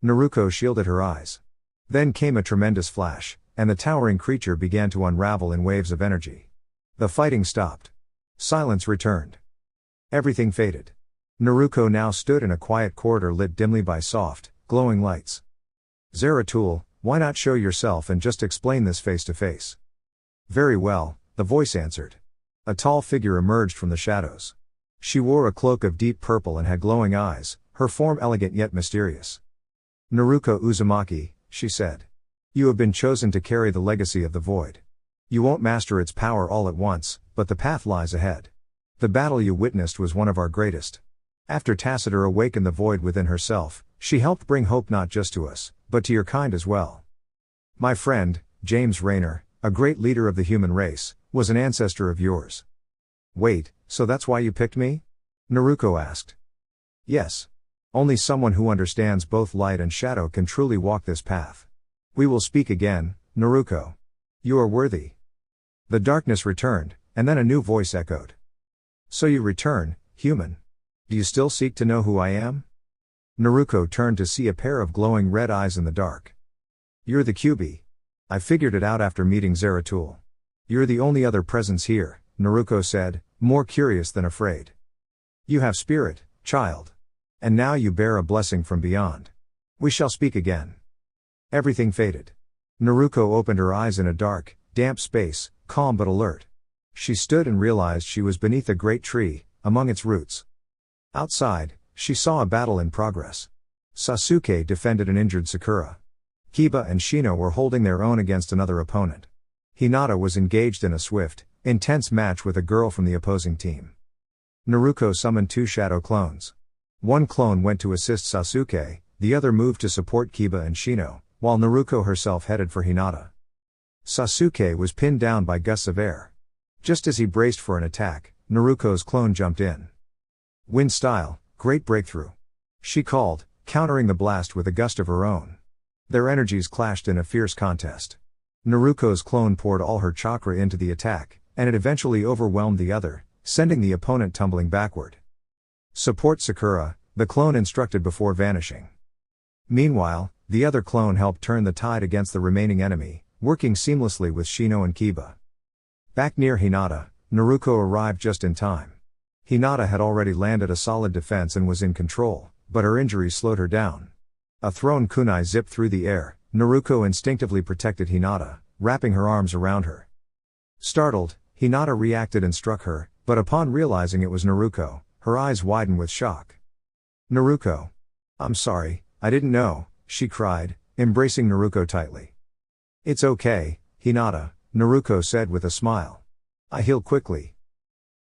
Naruko shielded her eyes. Then came a tremendous flash, and the towering creature began to unravel in waves of energy. The fighting stopped. Silence returned. Everything faded. Naruko now stood in a quiet corridor lit dimly by soft, glowing lights. Zeratul, why not show yourself and just explain this face to face? Very well, the voice answered. A tall figure emerged from the shadows. She wore a cloak of deep purple and had glowing eyes, her form elegant yet mysterious. Naruko Uzumaki, she said. You have been chosen to carry the legacy of the void. You won't master its power all at once, but the path lies ahead. The battle you witnessed was one of our greatest. After Tacitor awakened the void within herself, she helped bring hope not just to us, but to your kind as well. My friend, James Raynor, a great leader of the human race, was an ancestor of yours. Wait, so that's why you picked me? Naruko asked. Yes. Only someone who understands both light and shadow can truly walk this path. We will speak again, Naruko. You are worthy. The darkness returned, and then a new voice echoed. So you return, human. Do you still seek to know who I am? Naruko turned to see a pair of glowing red eyes in the dark. You're the QB. I figured it out after meeting Zeratul. You're the only other presence here, Naruko said, more curious than afraid. You have spirit, child. And now you bear a blessing from beyond. We shall speak again. Everything faded. Naruko opened her eyes in a dark, damp space, calm but alert. She stood and realized she was beneath a great tree, among its roots. Outside, she saw a battle in progress. Sasuke defended an injured Sakura. Kiba and Shino were holding their own against another opponent. Hinata was engaged in a swift, intense match with a girl from the opposing team. Naruko summoned 2 shadow clones. One clone went to assist Sasuke, the other moved to support Kiba and Shino, while Naruko herself headed for Hinata. Sasuke was pinned down by gusts of air. Just as he braced for an attack, Naruko's clone jumped in. Wind style, great breakthrough. She called, countering the blast with a gust of her own. Their energies clashed in a fierce contest. Naruko's clone poured all her chakra into the attack, and it eventually overwhelmed the other, sending the opponent tumbling backward. Support Sakura, the clone instructed before vanishing. Meanwhile, the other clone helped turn the tide against the remaining enemy, working seamlessly with Shino and Kiba. Back near Hinata, Naruko arrived just in time. Hinata had already landed a solid defense and was in control, but her injuries slowed her down. A thrown kunai zipped through the air. Naruko instinctively protected Hinata, wrapping her arms around her. Startled, Hinata reacted and struck her, but upon realizing it was Naruko, her eyes widened with shock. Naruko. I'm sorry, I didn't know, she cried, embracing Naruko tightly. It's okay, Hinata, Naruko said with a smile. I heal quickly.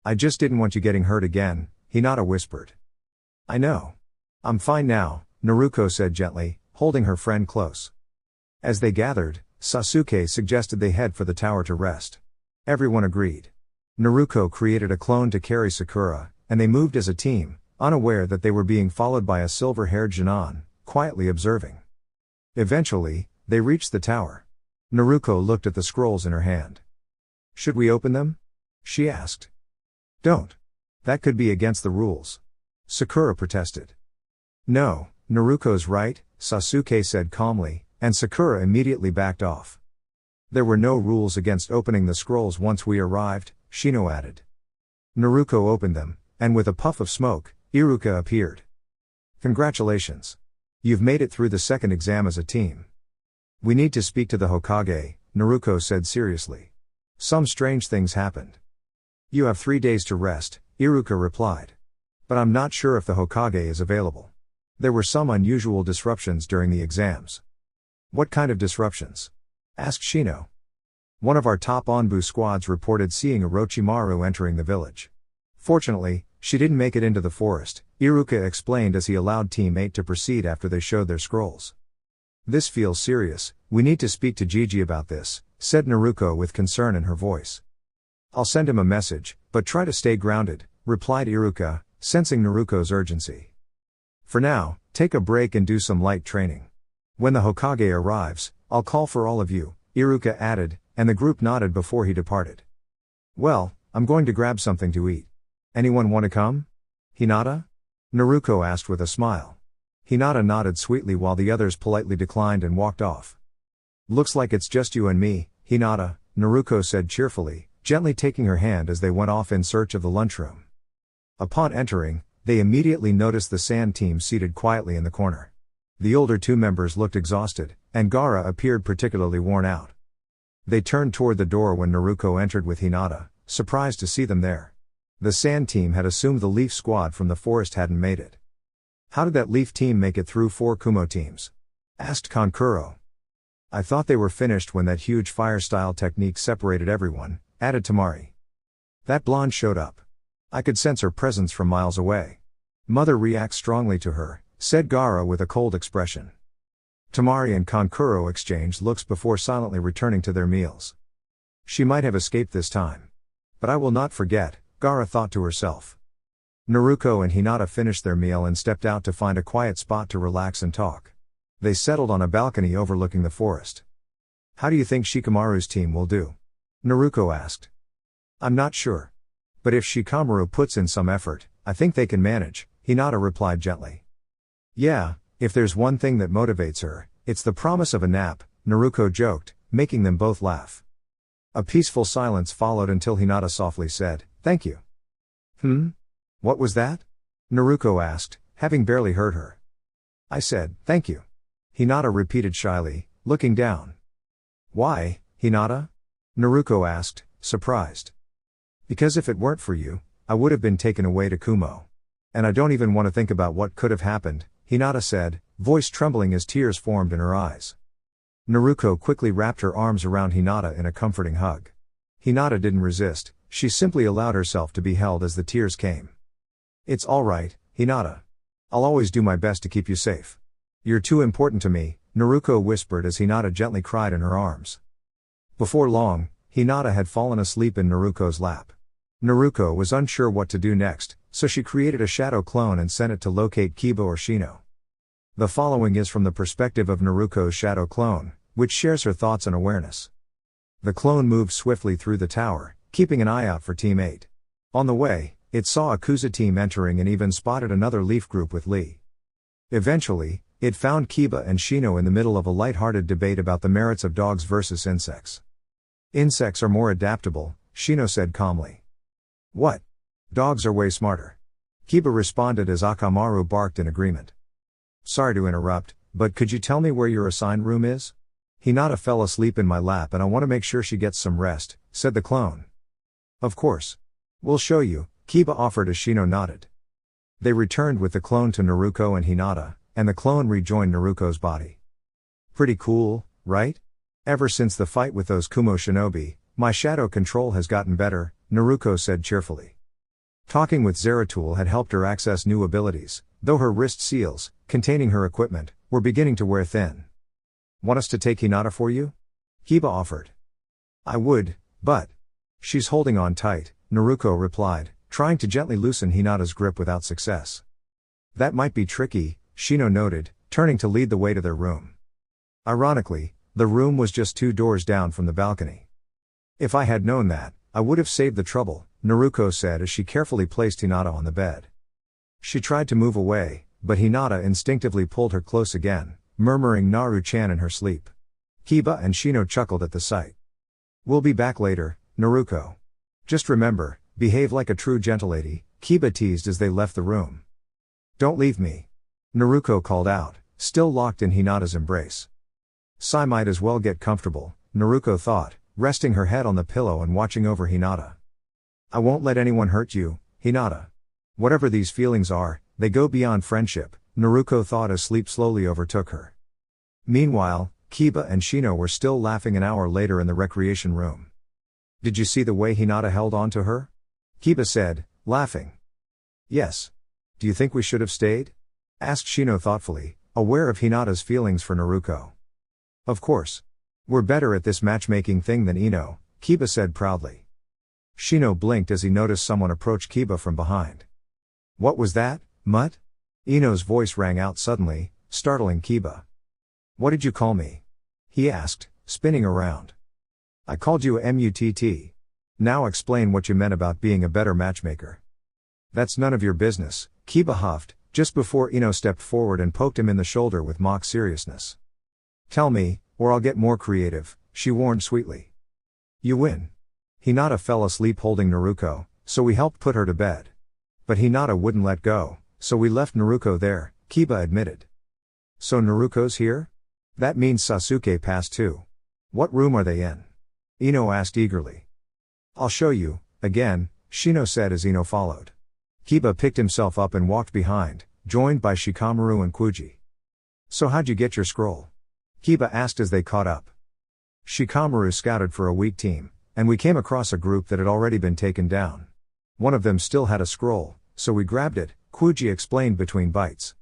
I just didn't want you getting hurt again, Hinata whispered. I know. I'm fine now, Naruko said gently, holding her friend close. As they gathered, Sasuke suggested they head for the tower to rest. Everyone agreed. Naruko created a clone to carry Sakura, and they moved as a team, unaware that they were being followed by a silver-haired Jinan, quietly observing. Eventually, they reached the tower. Naruko looked at the scrolls in her hand. Should we open them? She asked. Don't. That could be against the rules. Sakura protested. No, Naruko's right, Sasuke said calmly, and Sakura immediately backed off. There were no rules against opening the scrolls once we arrived, Shino added. Naruko opened them, and with a puff of smoke, Iruka appeared. Congratulations. You've made it through the second exam as a team. We need to speak to the Hokage, Naruko said seriously. Some strange things happened. You have 3 days to rest, Iruka replied. But I'm not sure if the Hokage is available. There were some unusual disruptions during the exams. What kind of disruptions? Asked Shino. One of our top Onbu squads reported seeing Orochimaru entering the village. Fortunately, she didn't make it into the forest, Iruka explained as he allowed Team 8 to proceed after they showed their scrolls. This feels serious, we need to speak to Gigi about this, said Naruko with concern in her voice. I'll send him a message, but try to stay grounded, replied Iruka, sensing Naruko's urgency. For now, take a break and do some light training. When the Hokage arrives, I'll call for all of you, Iruka added, and the group nodded before he departed. Well, I'm going to grab something to eat. Anyone want to come? Hinata? Naruko asked with a smile. Hinata nodded sweetly while the others politely declined and walked off. Looks like it's just you and me, Hinata, Naruko said cheerfully, gently taking her hand as they went off in search of the lunchroom. Upon entering, they immediately noticed the sand team seated quietly in the corner. The older two members looked exhausted, and Gaara appeared particularly worn out. They turned toward the door when Naruko entered with Hinata, surprised to see them there. The sand team had assumed the Leaf squad from the forest hadn't made it. "How did that Leaf team make it through 4 Kumo teams?" asked Kankuro. "I thought they were finished when that huge fire-style technique separated everyone," added Tamari. "That blonde showed up. I could sense her presence from miles away. Mother reacts strongly to her," said Gaara with a cold expression. Tamari and Kankuro exchanged looks before silently returning to their meals. "She might have escaped this time. But I will not forget," Gaara thought to herself. Naruko and Hinata finished their meal and stepped out to find a quiet spot to relax and talk. They settled on a balcony overlooking the forest. "How do you think Shikamaru's team will do?" Naruko asked. "I'm not sure. But if Shikamaru puts in some effort, I think they can manage," Hinata replied gently. "Yeah, if there's one thing that motivates her, it's the promise of a nap," Naruko joked, making them both laugh. A peaceful silence followed until Hinata softly said, "Thank you." What was that?" Naruko asked, having barely heard her. "I said, thank you." Hinata repeated shyly, looking down. "Why, Hinata?" Naruko asked, surprised. "Because if it weren't for you, I would have been taken away to Kumo. And I don't even want to think about what could have happened," Hinata said, voice trembling as tears formed in her eyes. Naruko quickly wrapped her arms around Hinata in a comforting hug. Hinata didn't resist, she simply allowed herself to be held as the tears came. "It's all right, Hinata. I'll always do my best to keep you safe. You're too important to me," Naruko whispered as Hinata gently cried in her arms. Before long, Hinata had fallen asleep in Naruko's lap. Naruko was unsure what to do next, so she created a shadow clone and sent it to locate Kiba or Shino. The following is from the perspective of Naruko's shadow clone, which shares her thoughts and awareness. The clone moved swiftly through the tower, keeping an eye out for Team 8. On the way, it saw a Kuza team entering and even spotted another Leaf group with Lee. Eventually, it found Kiba and Shino in the middle of a light-hearted debate about the merits of dogs versus insects. "Insects are more adaptable," Shino said calmly. "What? Dogs are way smarter." Kiba responded as Akamaru barked in agreement. "Sorry to interrupt, but could you tell me where your assigned room is? Hinata fell asleep in my lap and I want to make sure she gets some rest," said the clone. "Of course. We'll show you," Kiba offered as Shino nodded. They returned with the clone to Naruko and Hinata, and the clone rejoined Naruko's body. "Pretty cool, right? Ever since the fight with those Kumo shinobi, my shadow control has gotten better," Naruko said cheerfully. Talking with Zeratul had helped her access new abilities, though her wrist seals, containing her equipment, were beginning to wear thin. "Want us to take Hinata for you?" Kiba offered. "I would, but..." "She's holding on tight," Naruko replied, trying to gently loosen Hinata's grip without success. "That might be tricky," Shino noted, turning to lead the way to their room. Ironically, the room was just 2 doors down from the balcony. "If I had known that, I would have saved the trouble," Naruko said as she carefully placed Hinata on the bed. She tried to move away, but Hinata instinctively pulled her close again, murmuring Naru-chan in her sleep. Kiba and Shino chuckled at the sight. "We'll be back later, Naruko. Just remember, behave like a true gentlelady," Kiba teased as they left the room. "Don't leave me," Naruko called out, still locked in Hinata's embrace. Sai might as well get comfortable, Naruko thought, resting her head on the pillow and watching over Hinata. "I won't let anyone hurt you, Hinata. Whatever these feelings are, they go beyond friendship," Naruko thought as sleep slowly overtook her. Meanwhile, Kiba and Shino were still laughing an hour later in the recreation room. "Did you see the way Hinata held on to her?" Kiba said, laughing. "Yes. Do you think we should have stayed?" asked Shino thoughtfully, aware of Hinata's feelings for Naruko. "Of course. We're better at this matchmaking thing than Ino," Kiba said proudly. Shino blinked as he noticed someone approach Kiba from behind. "What was that, Mutt?" Ino's voice rang out suddenly, startling Kiba. "What did you call me?" he asked, spinning around. "I called you a mutt. Now explain what you meant about being a better matchmaker." "That's none of your business," Kiba huffed, just before Ino stepped forward and poked him in the shoulder with mock seriousness. "Tell me, or I'll get more creative," she warned sweetly. "You win." Hinata fell asleep holding Naruko, so we helped put her to bed. But Hinata wouldn't let go, so we left Naruko there, Kiba admitted. So Naruko's here? That means Sasuke passed too. What room are they in? Ino asked eagerly. I'll show you, again, Shino said as Ino followed. Kiba picked himself up and walked behind, joined by Shikamaru and Kuji. So how'd you get your scroll? Kiba asked as they caught up. Shikamaru scouted for a weak team, and we came across a group that had already been taken down. One of them still had a scroll, so we grabbed it, Kuji explained between bites.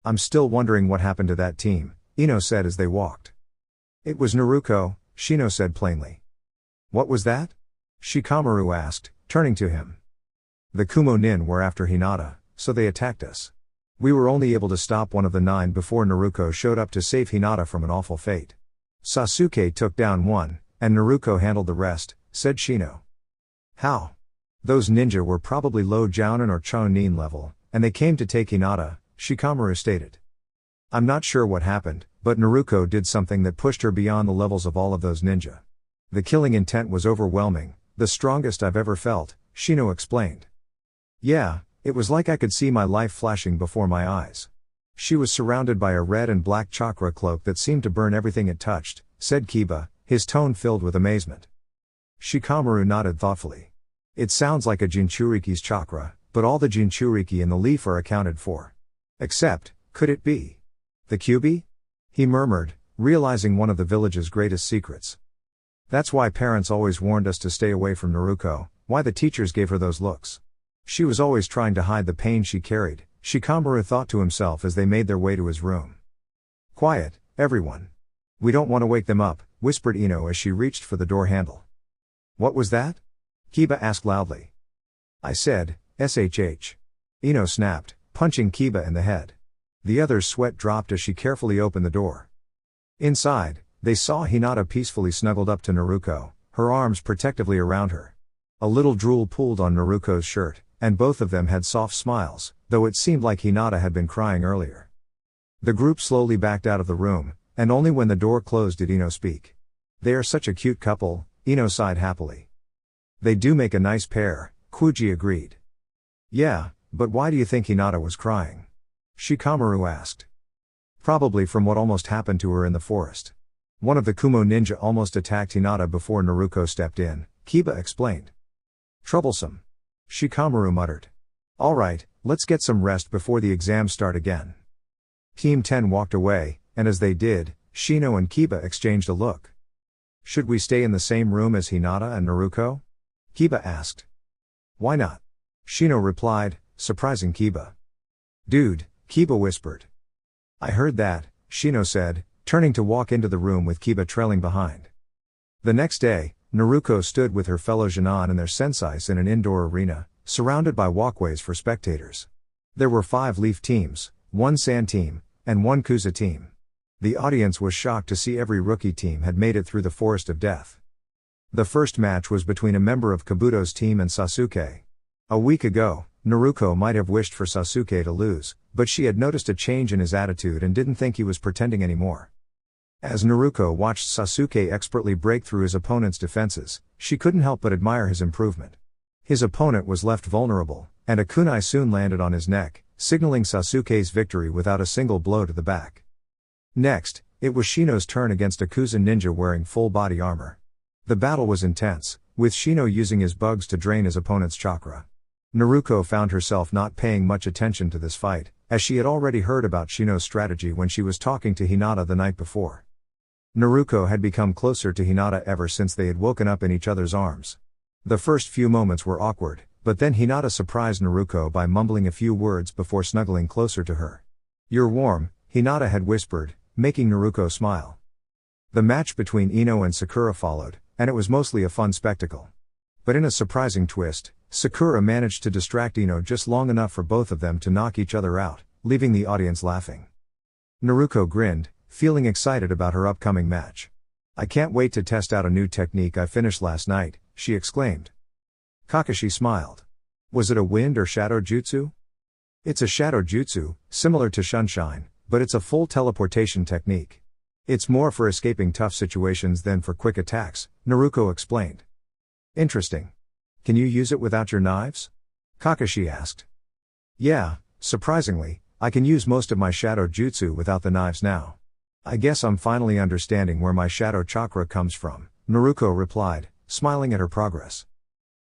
I'm still wondering what happened to that team, Ino said as they walked. It was Naruko, Shino said plainly. What was that? Shikamaru asked, turning to him. The Kumo Nin were after Hinata, so they attacked us. We were only able to stop one of the 9 before Naruko showed up to save Hinata from an awful fate. Sasuke took down one, and Naruko handled the rest, said Shino. How? Those ninja were probably low Jounin or Chunin level, and they came to take Hinata, Shikamaru stated. I'm not sure what happened, but Naruko did something that pushed her beyond the levels of all of those ninja. The killing intent was overwhelming, the strongest I've ever felt, Shino explained. Yeah, it was like I could see my life flashing before my eyes. She was surrounded by a red and black chakra cloak that seemed to burn everything it touched, said Kiba, his tone filled with amazement. Shikamaru nodded thoughtfully. It sounds like a Jinchuriki's chakra, but all the Jinchuriki in the leaf are accounted for. Except, could it be the Kyuubi? He murmured, realizing one of the village's greatest secrets. That's why parents always warned us to stay away from Naruko, why the teachers gave her those looks. She was always trying to hide the pain she carried, Shikamaru thought to himself as they made their way to his room. Quiet, everyone. We don't want to wake them up, whispered Ino as she reached for the door handle. What was that? Kiba asked loudly. I said, SHH. Ino snapped, punching Kiba in the head. The other's sweat dropped as she carefully opened the door. Inside, they saw Hinata peacefully snuggled up to Naruko, her arms protectively around her. A little drool pooled on Naruko's shirt, and both of them had soft smiles, though it seemed like Hinata had been crying earlier. The group slowly backed out of the room, and only when the door closed did Ino speak. They are such a cute couple, Ino sighed happily. They do make a nice pair, Kuji agreed. Yeah, but why do you think Hinata was crying? Shikamaru asked. Probably from what almost happened to her in the forest. One of the Kumo ninja almost attacked Hinata before Naruko stepped in, Kiba explained. Troublesome. Shikamaru muttered. Alright, let's get some rest before the exams start again. Team 10 walked away, and as they did, Shino and Kiba exchanged a look. Should we stay in the same room as Hinata and Naruko? Kiba asked. Why not? Shino replied, surprising Kiba. Dude, Kiba whispered. I heard that, Shino said, turning to walk into the room with Kiba trailing behind. The next day, Naruko stood with her fellow Jonin and their sensais in an indoor arena, surrounded by walkways for spectators. There were 5 leaf teams, 1 sand team, and 1 Kuza team. The audience was shocked to see every rookie team had made it through the forest of death. The first match was between a member of Kabuto's team and Sasuke. A week ago, Naruko might have wished for Sasuke to lose, but she had noticed a change in his attitude and didn't think he was pretending anymore. As Naruko watched Sasuke expertly break through his opponent's defenses, she couldn't help but admire his improvement. His opponent was left vulnerable, and a kunai soon landed on his neck, signaling Sasuke's victory without a single blow to the back. Next, it was Shino's turn against a Kuza ninja wearing full body armor. The battle was intense, with Shino using his bugs to drain his opponent's chakra. Naruko found herself not paying much attention to this fight, as she had already heard about Shino's strategy when she was talking to Hinata the night before. Naruko had become closer to Hinata ever since they had woken up in each other's arms. The first few moments were awkward, but then Hinata surprised Naruko by mumbling a few words before snuggling closer to her. You're warm, Hinata had whispered, making Naruko smile. The match between Ino and Sakura followed, and it was mostly a fun spectacle. But in a surprising twist, Sakura managed to distract Ino just long enough for both of them to knock each other out, leaving the audience laughing. Naruko grinned, feeling excited about her upcoming match. I can't wait to test out a new technique I finished last night, she exclaimed. Kakashi smiled. Was it a wind or shadow jutsu? It's a shadow jutsu, similar to Sunshine, but it's a full teleportation technique. It's more for escaping tough situations than for quick attacks, Naruko explained. Interesting. Can you use it without your knives? Kakashi asked. Yeah, surprisingly, I can use most of my shadow jutsu without the knives now. I guess I'm finally understanding where my shadow chakra comes from, Naruko replied, smiling at her progress.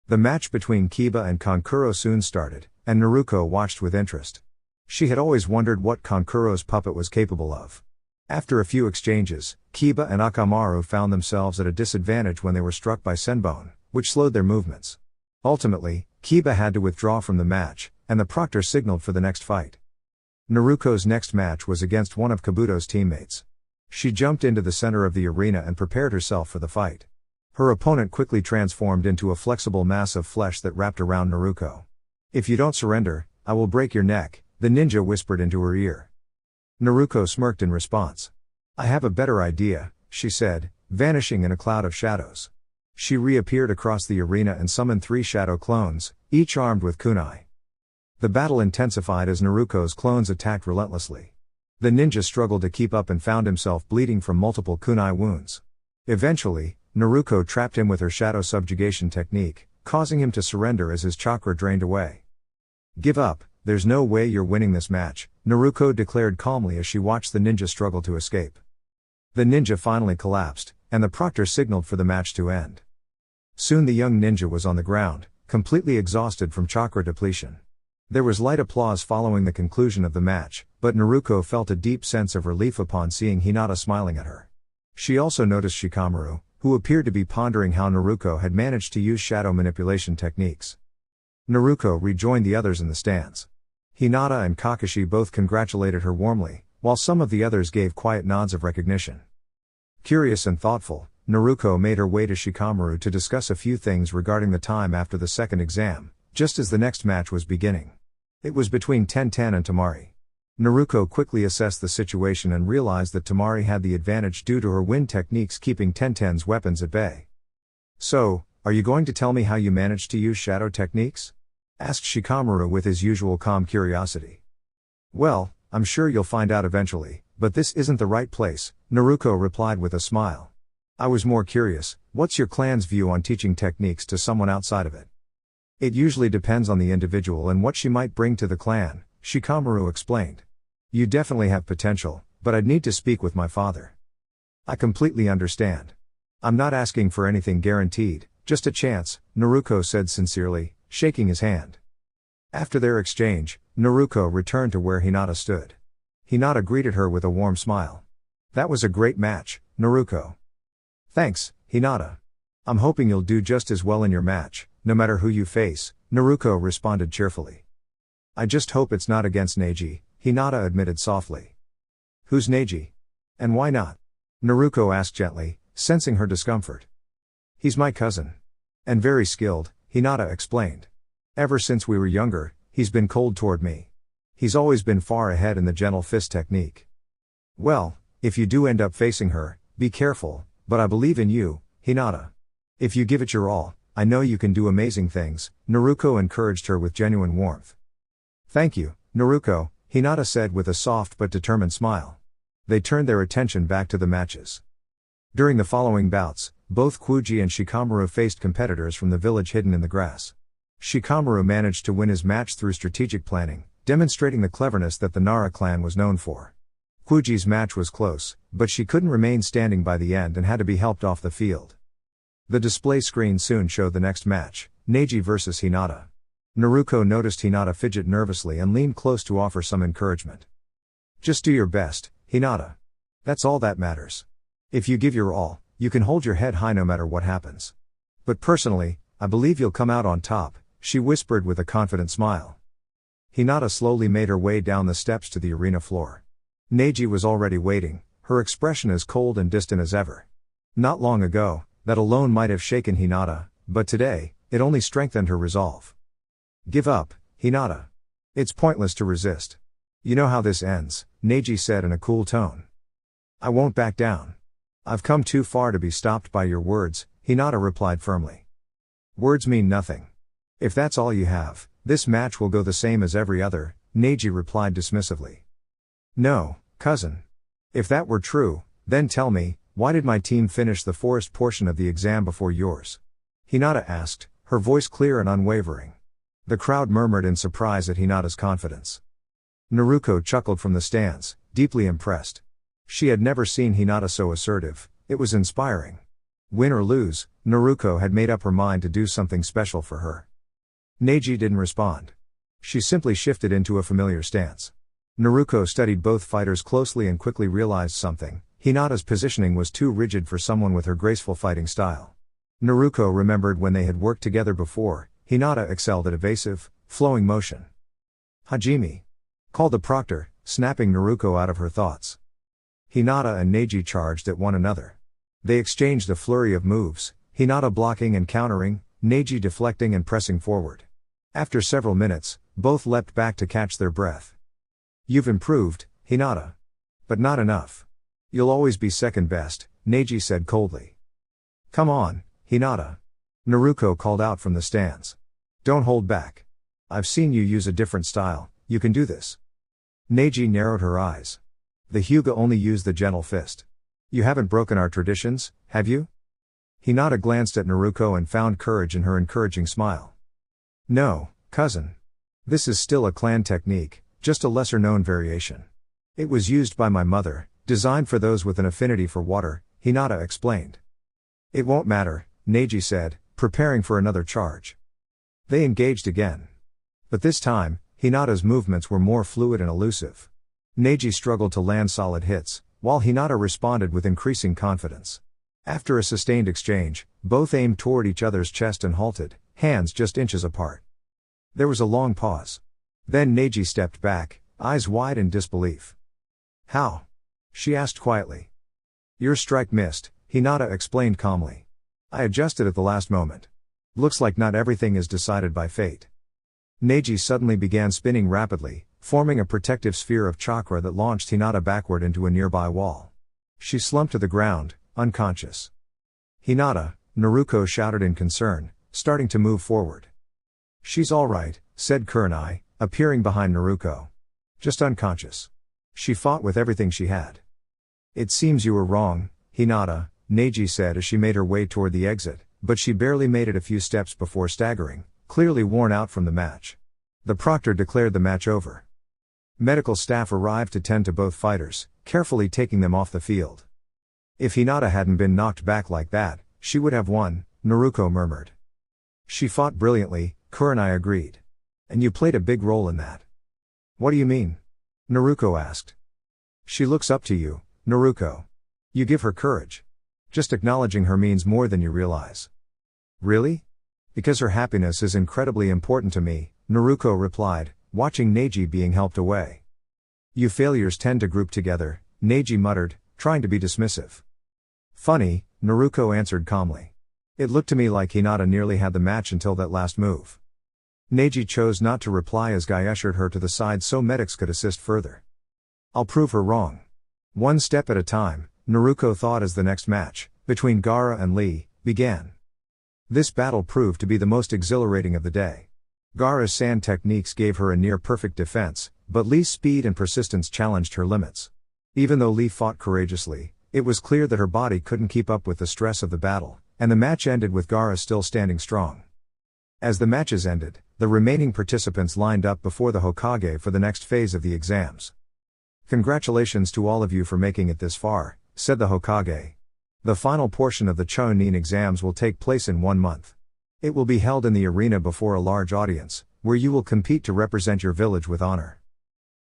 The match between Kiba and Kankuro soon started, and Naruko watched with interest. She had always wondered what Kankuro's puppet was capable of. After a few exchanges, Kiba and Akamaru found themselves at a disadvantage when they were struck by Senbone, which slowed their movements. Ultimately, Kiba had to withdraw from the match, and the proctor signaled for the next fight. Naruko's next match was against one of Kabuto's teammates. She jumped into the center of the arena and prepared herself for the fight. Her opponent quickly transformed into a flexible mass of flesh that wrapped around Naruko. "If you don't surrender, I will break your neck," the ninja whispered into her ear. Naruko smirked in response. "I have a better idea," she said, vanishing in a cloud of shadows. She reappeared across the arena and summoned 3 shadow clones, each armed with kunai. The battle intensified as Naruko's clones attacked relentlessly. The ninja struggled to keep up and found himself bleeding from multiple kunai wounds. Eventually, Naruko trapped him with her shadow subjugation technique, causing him to surrender as his chakra drained away. "Give up, there's no way you're winning this match," Naruko declared calmly as she watched the ninja struggle to escape. The ninja finally collapsed, and the proctor signaled for the match to end. Soon the young ninja was on the ground, completely exhausted from chakra depletion. There was light applause following the conclusion of the match, but Naruko felt a deep sense of relief upon seeing Hinata smiling at her. She also noticed Shikamaru, who appeared to be pondering how Naruko had managed to use shadow manipulation techniques. Naruko rejoined the others in the stands. Hinata and Kakashi both congratulated her warmly, while some of the others gave quiet nods of recognition. Curious and thoughtful, Naruko made her way to Shikamaru to discuss a few things regarding the time after the second exam, just as the next match was beginning. It was between Tenten and Temari. Naruko quickly assessed the situation and realized that Temari had the advantage due to her wind techniques keeping Tenten's weapons at bay. "So, are you going to tell me how you managed to use shadow techniques?" asked Shikamaru with his usual calm curiosity. "Well, I'm sure you'll find out eventually, but this isn't the right place," Naruko replied with a smile. "I was more curious, what's your clan's view on teaching techniques to someone outside of it?" "It usually depends on the individual and what she might bring to the clan," Shikamaru explained. "You definitely have potential, but I'd need to speak with my father." "I completely understand. I'm not asking for anything guaranteed, just a chance," Naruko said sincerely, shaking his hand. After their exchange, Naruko returned to where Hinata stood. Hinata greeted her with a warm smile. "That was a great match, Naruko." "Thanks, Hinata. I'm hoping you'll do just as well in your match, no matter who you face," Naruko responded cheerfully. "I just hope it's not against Neji," Hinata admitted softly. "Who's Neji? And why not?" Naruko asked gently, sensing her discomfort. "He's my cousin. And very skilled," Hinata explained. "Ever since we were younger, he's been cold toward me. He's always been far ahead in the gentle fist technique." "Well, if you do end up facing her, be careful, but I believe in you, Hinata. If you give it your all, I know you can do amazing things," Naruko encouraged her with genuine warmth. "Thank you, Naruko," Hinata said with a soft but determined smile. They turned their attention back to the matches. During the following bouts, both Kuji and Shikamaru faced competitors from the village hidden in the grass. Shikamaru managed to win his match through strategic planning, demonstrating the cleverness that the Nara clan was known for. Kuji's match was close, but she couldn't remain standing by the end and had to be helped off the field. The display screen soon showed the next match, Neji vs Hinata. Naruko noticed Hinata fidget nervously and leaned close to offer some encouragement. "Just do your best, Hinata. That's all that matters. If you give your all, you can hold your head high no matter what happens. But personally, I believe you'll come out on top," she whispered with a confident smile. Hinata slowly made her way down the steps to the arena floor. Neji was already waiting, her expression as cold and distant as ever. Not long ago, that alone might have shaken Hinata, but today, it only strengthened her resolve. "Give up, Hinata. It's pointless to resist. You know how this ends," Neji said in a cool tone. "I won't back down. I've come too far to be stopped by your words," Hinata replied firmly. "Words mean nothing. If that's all you have, this match will go the same as every other," Neji replied dismissively. "No, cousin. If that were true, then tell me, why did my team finish the forest portion of the exam before yours?" Hinata asked, her voice clear and unwavering. The crowd murmured in surprise at Hinata's confidence. Naruko chuckled from the stands, deeply impressed. She had never seen Hinata so assertive. It was inspiring. Win or lose, Naruko had made up her mind to do something special for her. Neji didn't respond. She simply shifted into a familiar stance. Naruko studied both fighters closely and quickly realized something: Hinata's positioning was too rigid for someone with her graceful fighting style. Naruko remembered when they had worked together before, Hinata excelled at evasive, flowing motion. "Hajime!" called the proctor, snapping Naruko out of her thoughts. Hinata and Neji charged at one another. They exchanged a flurry of moves, Hinata blocking and countering, Neji deflecting and pressing forward. After several minutes, both leapt back to catch their breath. "You've improved, Hinata. But not enough. You'll always be second best," Neji said coldly. "Come on, Hinata," Naruko called out from the stands. "Don't hold back. I've seen you use a different style, you can do this." Neji narrowed her eyes. "The Hyuga only use the gentle fist. You haven't broken our traditions, have you?" Hinata glanced at Naruko and found courage in her encouraging smile. "No, cousin. This is still a clan technique, just a lesser-known variation. It was used by my mother, designed for those with an affinity for water," Hinata explained. "It won't matter," Neji said, preparing for another charge. They engaged again. But this time, Hinata's movements were more fluid and elusive. Neji struggled to land solid hits, while Hinata responded with increasing confidence. After a sustained exchange, both aimed toward each other's chest and halted, hands just inches apart. There was a long pause. Then Neji stepped back, eyes wide in disbelief. "How?" she asked quietly. "Your strike missed," Hinata explained calmly. "I adjusted at the last moment. Looks like not everything is decided by fate." Neji suddenly began spinning rapidly, forming a protective sphere of chakra that launched Hinata backward into a nearby wall. She slumped to the ground, unconscious. "Hinata," Naruko shouted in concern, starting to move forward. "She's all right," said Kurenai, appearing behind Naruko. "Just unconscious. She fought with everything she had." "It seems you were wrong, Hinata," Neji said as she made her way toward the exit, but she barely made it a few steps before staggering, clearly worn out from the match. The proctor declared the match over. Medical staff arrived to tend to both fighters, carefully taking them off the field. "If Hinata hadn't been knocked back like that, she would have won," Naruko murmured. "She fought brilliantly," Kurenai agreed. "And you played a big role in that." "What do you mean?" Naruko asked. "She looks up to you, Naruko. You give her courage. Just acknowledging her means more than you realize." "Really? Because her happiness is incredibly important to me," Naruko replied, watching Neji being helped away. "You failures tend to group together," Neji muttered, trying to be dismissive. "Funny," Naruko answered calmly. "It looked to me like Hinata nearly had the match until that last move." Neji chose not to reply as Guy ushered her to the side so medics could assist further. "I'll prove her wrong." One step at a time, Naruko thought as the next match, between Gaara and Lee, began. This battle proved to be the most exhilarating of the day. Gaara's sand techniques gave her a near-perfect defense, but Lee's speed and persistence challenged her limits. Even though Lee fought courageously, it was clear that her body couldn't keep up with the stress of the battle, and the match ended with Gaara still standing strong. As the matches ended, the remaining participants lined up before the Hokage for the next phase of the exams. "Congratulations to all of you for making it this far," said the Hokage. "The final portion of the Chunin exams will take place in 1 month. It will be held in the arena before a large audience, where you will compete to represent your village with honor.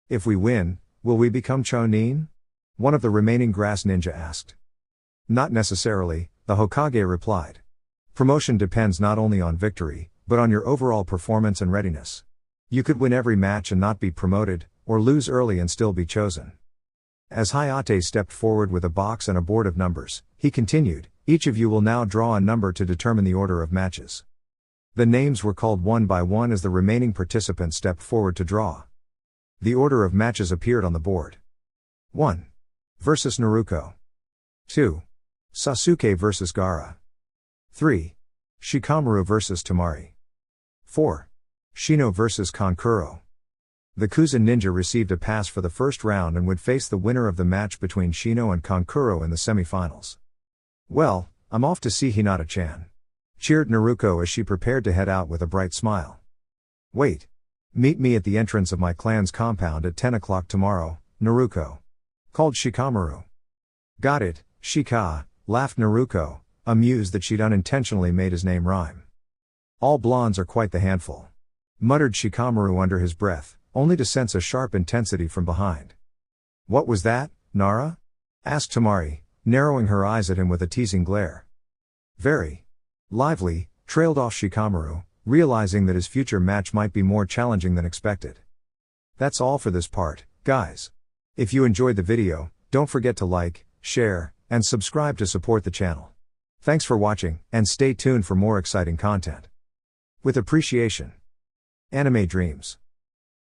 If we win, will we become Chunin?" one of the remaining grass ninja asked. "Not necessarily," the Hokage replied. "Promotion depends not only on victory, but on your overall performance and readiness. You could win every match and not be promoted, or lose early and still be chosen." As Hayate stepped forward with a box and a board of numbers, he continued, "Each of you will now draw a number to determine the order of matches." The names were called one by one as the remaining participants stepped forward to draw. The order of matches appeared on the board. 1. Versus Naruko. 2. Sasuke versus Gaara. 3. Shikamaru versus Temari. 4. Shino versus Kankuro. The Kuzen ninja received a pass for the first round and would face the winner of the match between Shino and Kankuro in the semifinals. "Well, I'm off to see Hinata-chan," cheered Naruko as she prepared to head out with a bright smile. Wait. Meet me at the entrance of my clan's compound at 10 o'clock tomorrow, Naruko. Called Shikamaru. Got it, Shika, laughed Naruko, amused that she'd unintentionally made his name rhyme. All blondes are quite the handful. Muttered Shikamaru under his breath, only to sense a sharp intensity from behind. What was that, Nara? Asked Tamari, narrowing her eyes at him with a teasing glare. Very lively, trailed off Shikamaru, realizing that his future match might be more challenging than expected. That's all for this part, guys. If you enjoyed the video, don't forget to like, share, and subscribe to support the channel. Thanks for watching, and stay tuned for more exciting content. With appreciation. Anime Dreams.